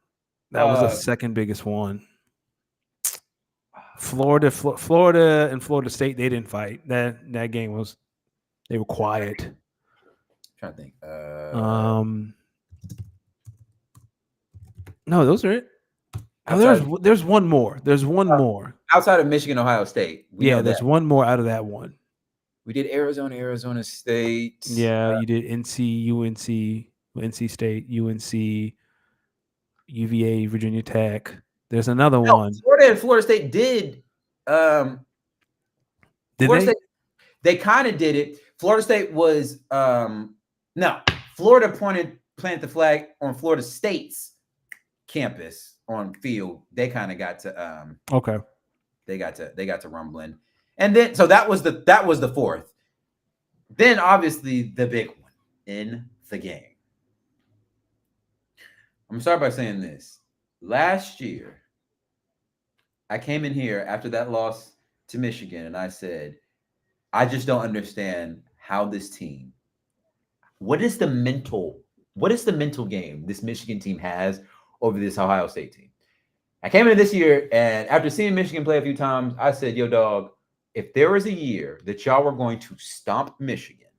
That was the second biggest one. Florida and Florida State, they didn't fight. That game was, they were quiet. I'm trying to think. No, those are it. Oh, there's one more. There's one more. Outside of Michigan, Ohio State. There's one more out of that one. We did Arizona State. Yeah, you did NC, UNC, NC State, UNC, UVA, Virginia Tech. There's another one. Florida and Florida State did. Did Florida State, they kind of did it. Florida State was no. Florida planted the flag on Florida State's campus on field. They kind of got to okay. They got to rumbling, and then so that was the fourth. Then obviously the big one in the game. I'm sorry by saying this. Last year, I came in here after that loss to Michigan, and I said, I just don't understand how this team. What is the mental game this Michigan team has over this Ohio State team? I came in this year, and after seeing Michigan play a few times, I said, yo, dog, if there was a year that y'all were going to stomp Michigan,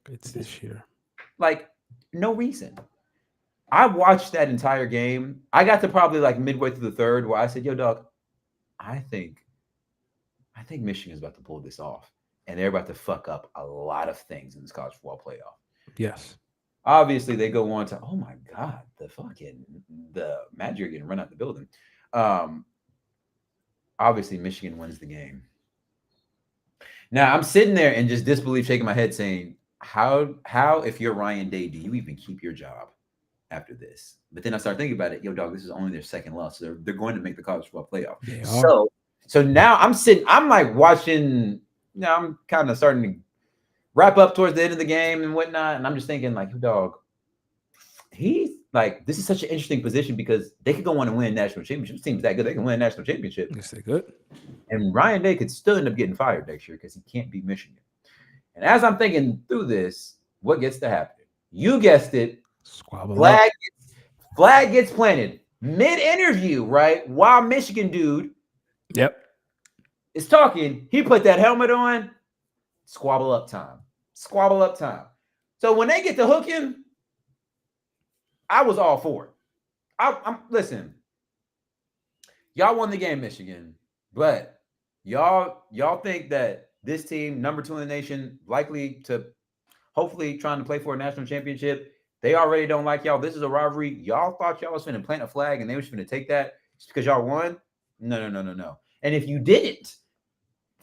it's this year. Like, no reason. I watched that entire game. I got to probably like midway through the third where I said, yo, dog, I think Michigan's about to pull this off. And they're about to fuck up a lot of things in this college football playoff. Yes. Obviously, they go on to, oh my God, the Magic are getting run out the building. Obviously, Michigan wins the game. Now, I'm sitting there in just disbelief, shaking my head, saying, how if you're Ryan Day, do you even keep your job after this? But then I start thinking about it. Yo, dog, this is only their second loss. So they're going to make the college football playoff. So now I'm like watching, I'm kind of starting to wrap up towards the end of the game and whatnot. And I'm just thinking, like, dog, he's like, this is such an interesting position because they could go on and win national championships. Teams that good, they can win a national championship. Yes, they could. And Ryan Day could still end up getting fired next year because he can't beat Michigan. And as I'm thinking through this, what gets to happen? You guessed it. Flag gets planted mid-interview, right? While Michigan dude is talking, he put that helmet on. Squabble up time. So when they get to hook him, I was all for it. I'm listen. Y'all won the game, Michigan, but y'all think that this team, number 2 in the nation, likely to hopefully trying to play for a national championship, they already don't like y'all. This is a rivalry. Y'all thought y'all was going to plant a flag and they was going to take that just because y'all won? No. And if you didn't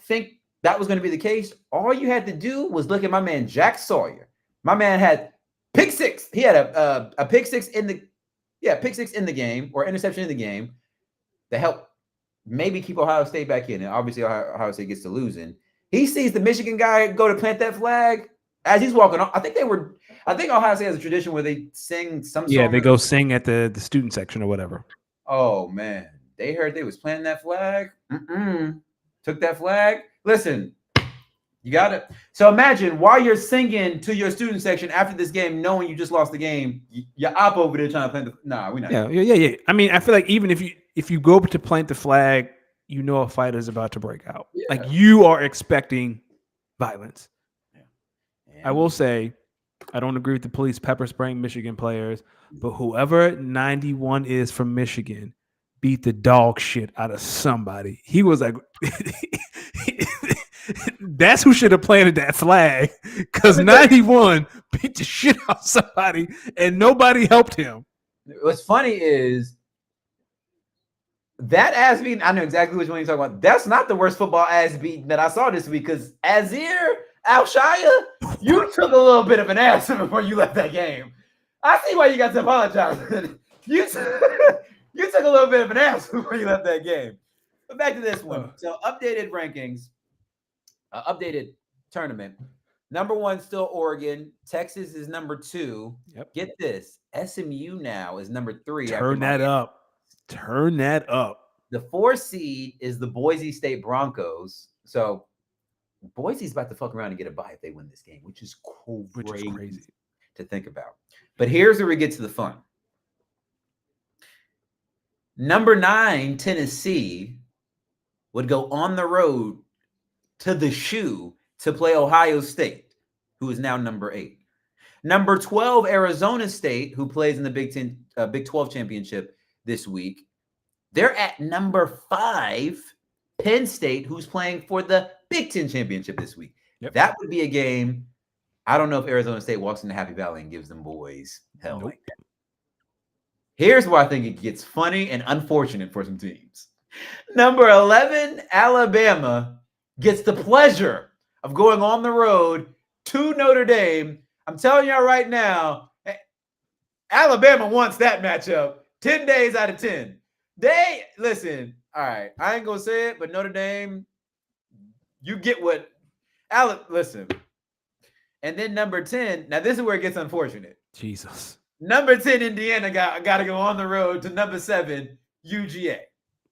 think that was going to be the case, all you had to do was look at my man Jack Sawyer. My man had pick six. He had a pick six in the game or interception in the game that helped maybe keep Ohio State back in, and obviously Ohio State gets to losing. He sees the Michigan guy go to plant that flag as he's walking on. I think Ohio State has a tradition where they sing some Yeah, song. they go sing at the student section or whatever. Oh man, they heard they was planting that flag. Took that flag. Listen, you got it. So imagine while you're singing to your student section after this game, knowing you just lost the game, you're up over there trying to plant the. Nah, we're not. Yeah. I mean, I feel like even if you go to plant the flag, you know a fight is about to break out. Yeah. Like you are expecting violence. Yeah. I will say, I don't agree with the police pepper spraying Michigan players, but whoever 91 is from Michigan beat the dog shit out of somebody. He was like, that's who should have planted that flag, because 91 beat the shit out of somebody and nobody helped him. What's funny is that ass beating. I know exactly which one you're talking about. That's not the worst football ass beating that I saw this week, because Azir Al-Shaya, you took a little bit of an ass before you left that game. I see why you got to apologize. you took a little bit of an ass before you left that game. But back to this one. So updated rankings, updated tournament. Number 1 still Oregon. Texas is number 2. Yep. Get this. SMU now is number 3. Turn that up. Turn that up. The 4 seed is the Boise State Broncos. So Boise's about to fuck around and get a bye if they win this game, which is crazy to think about. But here's where we get to the fun. Number 9, Tennessee, would go on the road to the shoe to play Ohio State, who is now number 8. Number 12, Arizona State, who plays in the Big 12 championship this week. They're at number 5, Penn State, who's playing for the Big 10 championship this week. Yep. That would be a game. I don't know if Arizona State walks into Happy Valley and gives them boys hell like that. Here's why I think it gets funny and unfortunate for some teams. Number 11, Alabama, gets the pleasure of going on the road to Notre Dame. I'm telling y'all right now, Alabama wants that matchup 10 days out of 10. Listen, all right, I ain't going to say it, but Notre Dame, you get what listen. And then number 10, now this is where it gets unfortunate. Jesus. Number 10, Indiana got to go on the road to number 7, UGA.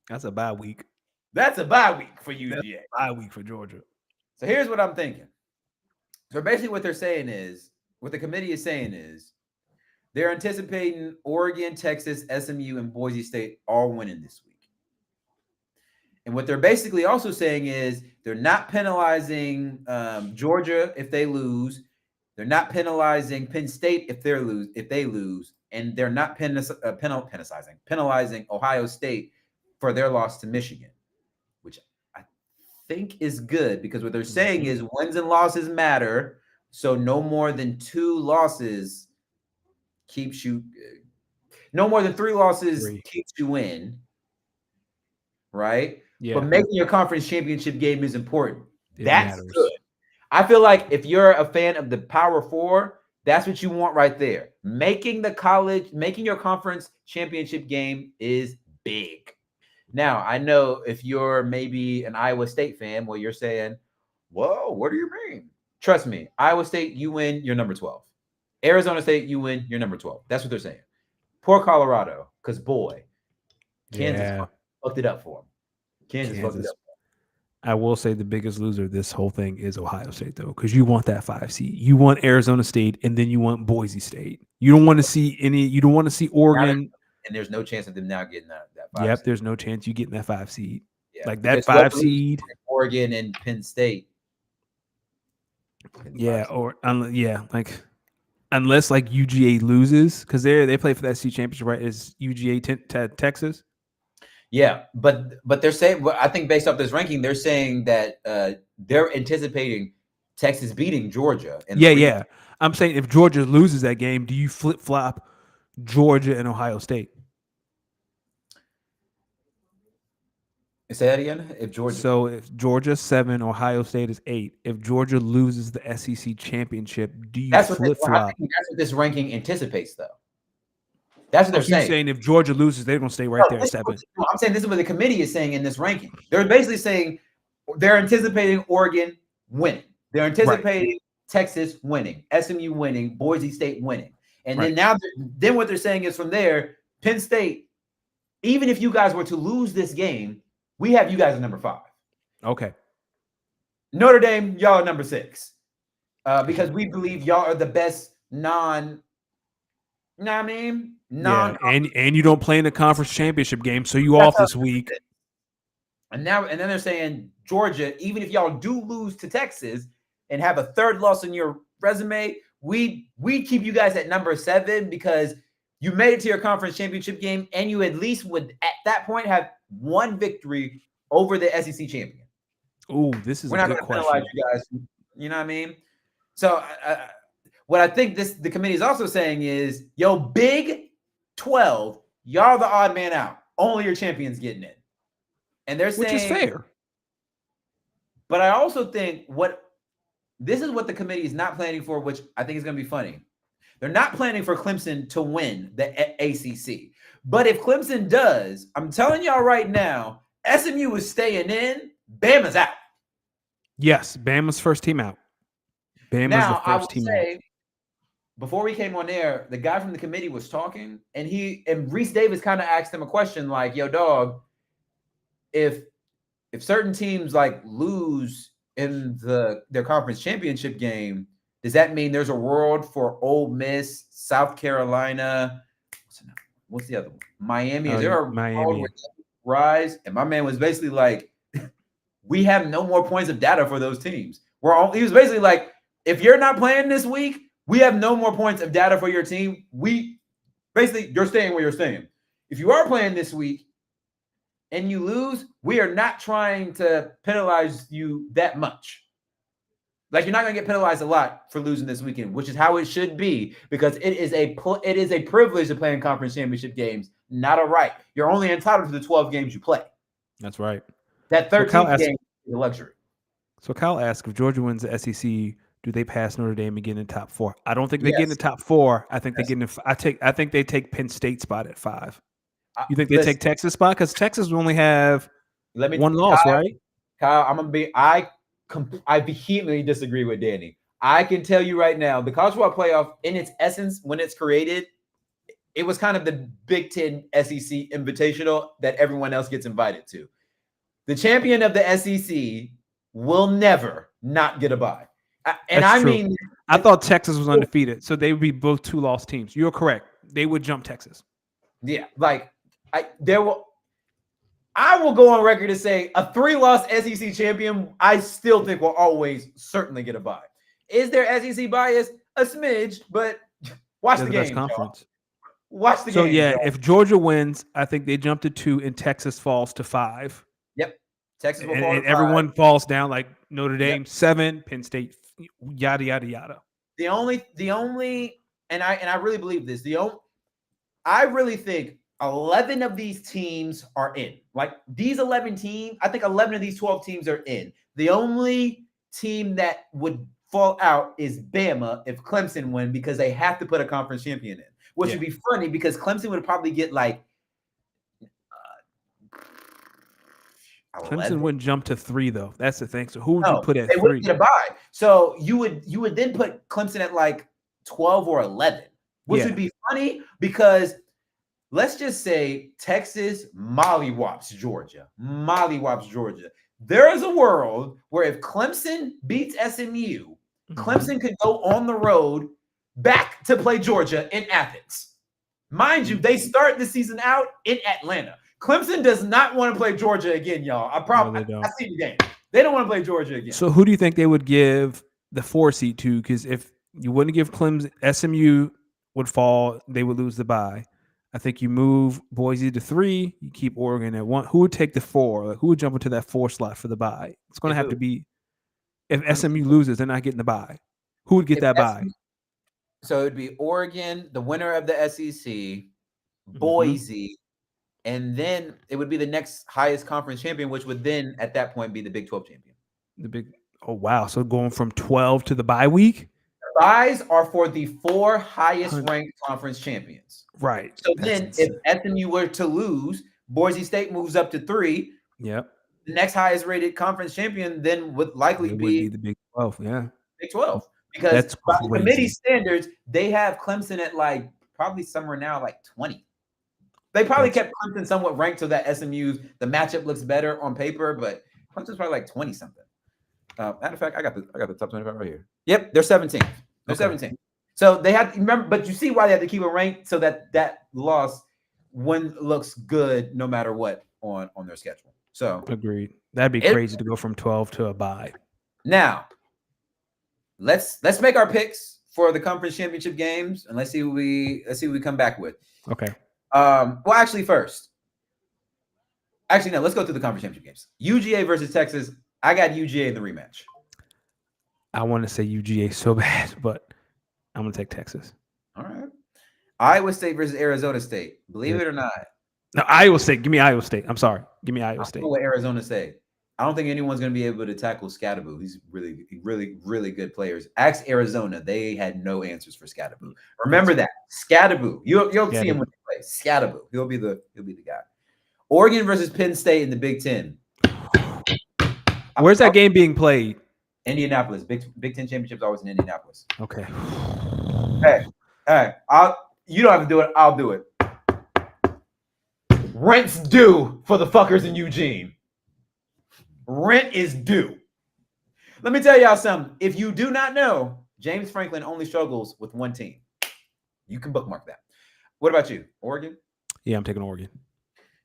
That's a bye week. That's a bye week for UGA. That's a bye week for Georgia. So here's what I'm thinking. So basically what they're saying is, what the committee is saying is, they're anticipating Oregon, Texas, SMU, and Boise State all winning this week. And what they're basically also saying is they're not penalizing Georgia if they lose. They're not penalizing Penn State if they lose, and they're not penalizing Ohio State for their loss to Michigan, which I think is good, because what they're saying is wins and losses matter. So no more than 2 losses keeps you. No more than 3 losses keeps you in. Right? Yeah. But making your conference championship game is important. That's good. I feel like if you're a fan of the Power 4, that's what you want right there. Making your conference championship game is big. Now, I know if you're maybe an Iowa State fan, well, you're saying, whoa, what do you mean? Trust me, Iowa State, you win, you're number 12. Arizona State, you win, you're number 12. That's what they're saying. Poor Colorado, because boy, Kansas fucked it up for them. Kansas fucked it up. I will say the biggest loser of this whole thing is Ohio State, though, because you want that 5 seed. You want Arizona State, and then you want Boise State. You don't want to see You don't want to see Oregon. And there's no chance of them now getting that 5 seed. There's no chance you getting that 5 seed. Yeah. Like that 5 seed. Oregon and Penn State. Yeah, like unless like UGA loses, because they play for that SEC championship, right? Is UGA Texas? Yeah, but they're saying, I think based off this ranking, they're saying that they're anticipating Texas beating Georgia. Yeah. I'm saying if Georgia loses that game, do you flip flop Georgia and Ohio State? Say that again. If Georgia's 7, Ohio State is 8. If Georgia loses the SEC championship, do you flip flop? I think that's what this ranking anticipates, though. That's what Oh, they're so you're saying. saying if Georgia loses, they're going to stay right there at 7. No, I'm saying this is what the committee is saying in this ranking. They're basically saying they're anticipating Oregon winning. They're Right. anticipating Texas winning, SMU winning, Boise State winning. And then Right. then what they're saying is from there, Penn State, even if you guys were to lose this game, we have you guys at number 5. Okay. Notre Dame, y'all are number 6. Because we believe y'all are the best Yeah, and you don't play in the conference championship game, so you off this week. And then they're saying Georgia, even if y'all do lose to Texas and have a third loss in your resume, we keep you guys at number 7 because you made it to your conference championship game and you at least would at that point have one victory over the SEC champion. Oh, this is We're a not good going to question. penalize you guys. You know what I mean? So what I think the committee is also saying is, yo, Big 12, y'all the odd man out. Only your champions getting in. And they're saying, which is fair. But I also think this is what the committee is not planning for, which I think is going to be funny. They're not planning for Clemson to win the ACC. But if Clemson does, I'm telling y'all right now, SMU is staying in, Bama's out. Yes, Bama's first team out. Bama's now, the first team out. Before we came on air, the guy from the committee was talking, and Reese Davis kind of asked him a question like, yo, dog, if certain teams like lose in their conference championship game, does that mean there's a world for Ole Miss, South Carolina? What's the other one? Miami. Is there a Miami world rise? And my man was basically like, we have no more points of data for those teams. He was basically like, if you're not playing this week, we have no more points of data for your team. You're staying where you're staying. If you are playing this week and you lose, we are not trying to penalize you that much. Like, you're not going to get penalized a lot for losing this weekend, which is how it should be, because it is a privilege to play in conference championship games, not a right. You're only entitled to the 12 games you play. That's right. That 13th game is a luxury. So Kyle asked, if Georgia wins the SEC, do they pass Notre Dame and get in the top 4? I don't think they get in the top 4. I think they get in. I think they take Penn State spot at 5. You think they take Texas spot? Because Texas will only have one loss, right? Kyle, I'm gonna be. I vehemently disagree with Danny. I can tell you right now, the college football playoff, in its essence, when it's created, it was kind of the Big Ten SEC invitational that everyone else gets invited to. The champion of the SEC will never not get a bye. I thought Texas was undefeated, so they would be both 2-loss teams. You're correct. They would jump Texas. Yeah, I will go on record to say a 3-loss SEC champion, I still think will always certainly get a bye. Is there SEC bias? A smidge, but watch the game. Conference. Watch the game. So yeah, if Georgia wins, I think they jump to 2 and Texas falls to 5. Yep. Texas will fall to and 5. Everyone falls down, like Notre Dame 7, Penn State, yada yada yada. The only and I really believe this. I really think 11 of these teams are in. Like, these 11 teams, I think 11 of these 12 teams are in. The only team that would fall out is Bama if Clemson win, because they have to put a conference champion in, which would be funny because Clemson would probably get like Clemson wouldn't jump to 3 though. That's the thing. So who would you put at 3? They wouldn't get a bye. So you would then put Clemson at like 12 or 11, which would be funny because let's just say Texas mollywops Georgia. There is a world where if Clemson beats SMU, Clemson could go on the road back to play Georgia in Athens. Mind you, they start the season out in Atlanta. Clemson does not want to play Georgia again, y'all. I see the game. They don't want to play Georgia again. So who do you think they would give the 4 seed to? Because if you wouldn't give Clemson, SMU would fall. They would lose the bye. I think you move Boise to 3. You keep Oregon at 1. Who would take the 4? Like, who would jump into that 4 slot for the bye? It's going to have to be, if SMU loses, they're not getting the bye. Who would get that bye? So it would be Oregon, the winner of the SEC, Boise, and then it would be the next highest conference champion, which would then at that point be the Big 12 champion. Oh wow! So going from 12 to the bye week. buys are for the 4 highest ranked conference champions. Right. So That's then, if SMU were to lose, Boise State moves up to 3. Yep. The next highest rated conference champion then would likely It would be the Big 12. Yeah. Big 12. Because That's by the committee crazy. standards, they have Clemson at like probably somewhere now like 20. They probably kept Clemson somewhat ranked so that SMU's the matchup looks better on paper, but Clemson's probably like 20 something. Matter of fact, I got the top 25 right here. Yep, they're 17. They're 17. So they have to remember, but you see why they have to keep it ranked so that loss one looks good no matter what on their schedule. So agreed. That'd be crazy to go from 12 to a bye. Now, let's make our picks for the conference championship games, and let's see what we come back with. Okay. Well, actually, let's go through the conference championship games. UGA versus Texas. I got UGA in the rematch. I want to say UGA so bad, but I'm gonna take Texas. All right. Iowa State versus Arizona State. Believe it or not. No, Iowa State. Give me Iowa State. I'm sorry. Give me Iowa State. What Arizona State. I don't think anyone's going to be able to tackle Scadaboo. He's really, really, really good players. Ask Arizona. They had no answers for Scadaboo. Remember that. Scadaboo. You'll see him when he plays. Scadaboo. He'll be the guy. Oregon versus Penn State in the Big Ten. Where's that game being played? Indianapolis. Big Ten championship's always in Indianapolis. Okay. Hey. You don't have to do it. I'll do it. Rent's due for the fuckers in Eugene. Rent is due. Let me tell y'all something. If you do not know, James Franklin only struggles with one team. You can bookmark that. What about you? Oregon? Yeah, I'm taking Oregon.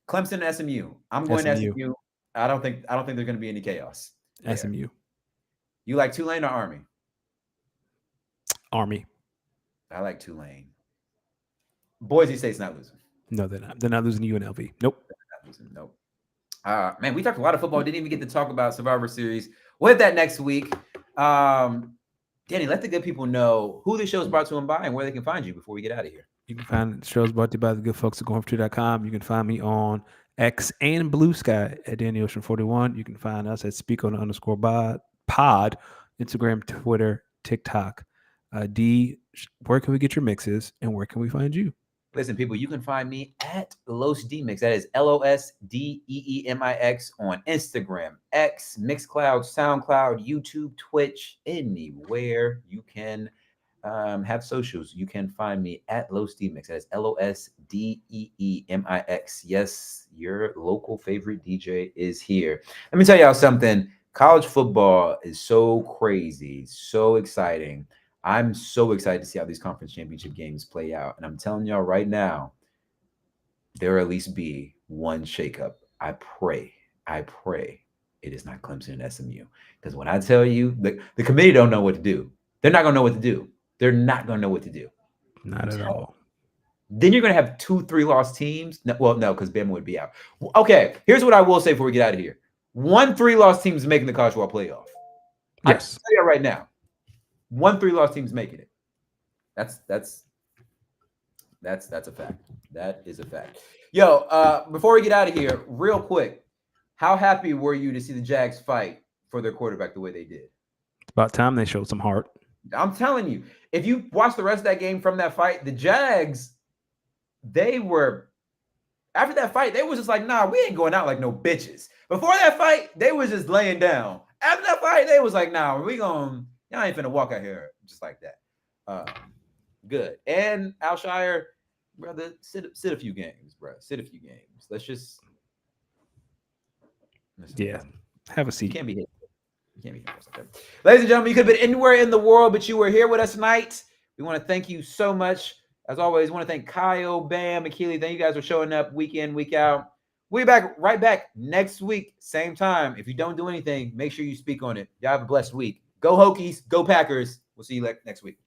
Clemson and SMU. I'm going SMU. I don't think there's going to be any chaos. SMU. You like Tulane or Army? Army. I like Tulane. Boise State's not losing. No, they're not. They're not losing to UNLV. Nope. They're not losing. Nope. Man, we talked a lot of football. Didn't even get to talk about Survivor Series. We'll hit that next week. Danny, let the good people know who the show is brought to them by and where they can find you before we get out of here. You can find shows brought to you by the good folks at GoHomeTree.com. You can find me on X and Blue Sky at Danny Ocean 41. You can find us at @speakon_pod, Instagram, Twitter, TikTok. D, where can we get your mixes and where can we find you? Listen, people, you can find me at Los Demix. That is LOSDEEMIX on Instagram, X, Mixcloud, SoundCloud, YouTube, Twitch, anywhere you can have socials. You can find me at Los Demix. That is LOSDEEMIX. Yes, your local favorite DJ is here. Let me tell y'all something. College football is so crazy, so exciting. I'm so excited to see how these conference championship games play out. And I'm telling y'all right now, there will at least be one shakeup. I pray it is not Clemson and SMU. Because when I tell you, the committee don't know what to do. They're not going to know what to do. They're not going to know what to do. Not at all. Then you're going to have 2 3-loss teams. No, because Bama would be out. Okay, here's what I will say before we get out of here. 1 3-loss team is making the college football playoff. Yes. I can tell you right now. 1 3-loss team's making it. That's a fact. That is a fact. Yo, before we get out of here, real quick, how happy were you to see the Jags fight for their quarterback the way they did? About time they showed some heart. I'm telling you, if you watch the rest of that game from that fight, the Jags, after that fight, they was just like, nah, we ain't going out like no bitches. Before that fight, they was just laying down. After that fight, they was like, nah, y'all ain't finna walk out here just like that. Good. And Alshire, brother, sit a few games, bro. Sit a few games. Listen, have a seat. You can't be hit. Ladies and gentlemen, you could have been anywhere in the world, but you were here with us tonight. We want to thank you so much. As always, want to thank Kyle, Bam, Akili. Thank you guys for showing up week in, week out. We'll be right back next week, same time. If you don't do anything, make sure you speak on it. Y'all have a blessed week. Go Hokies, go Packers. We'll see you next week.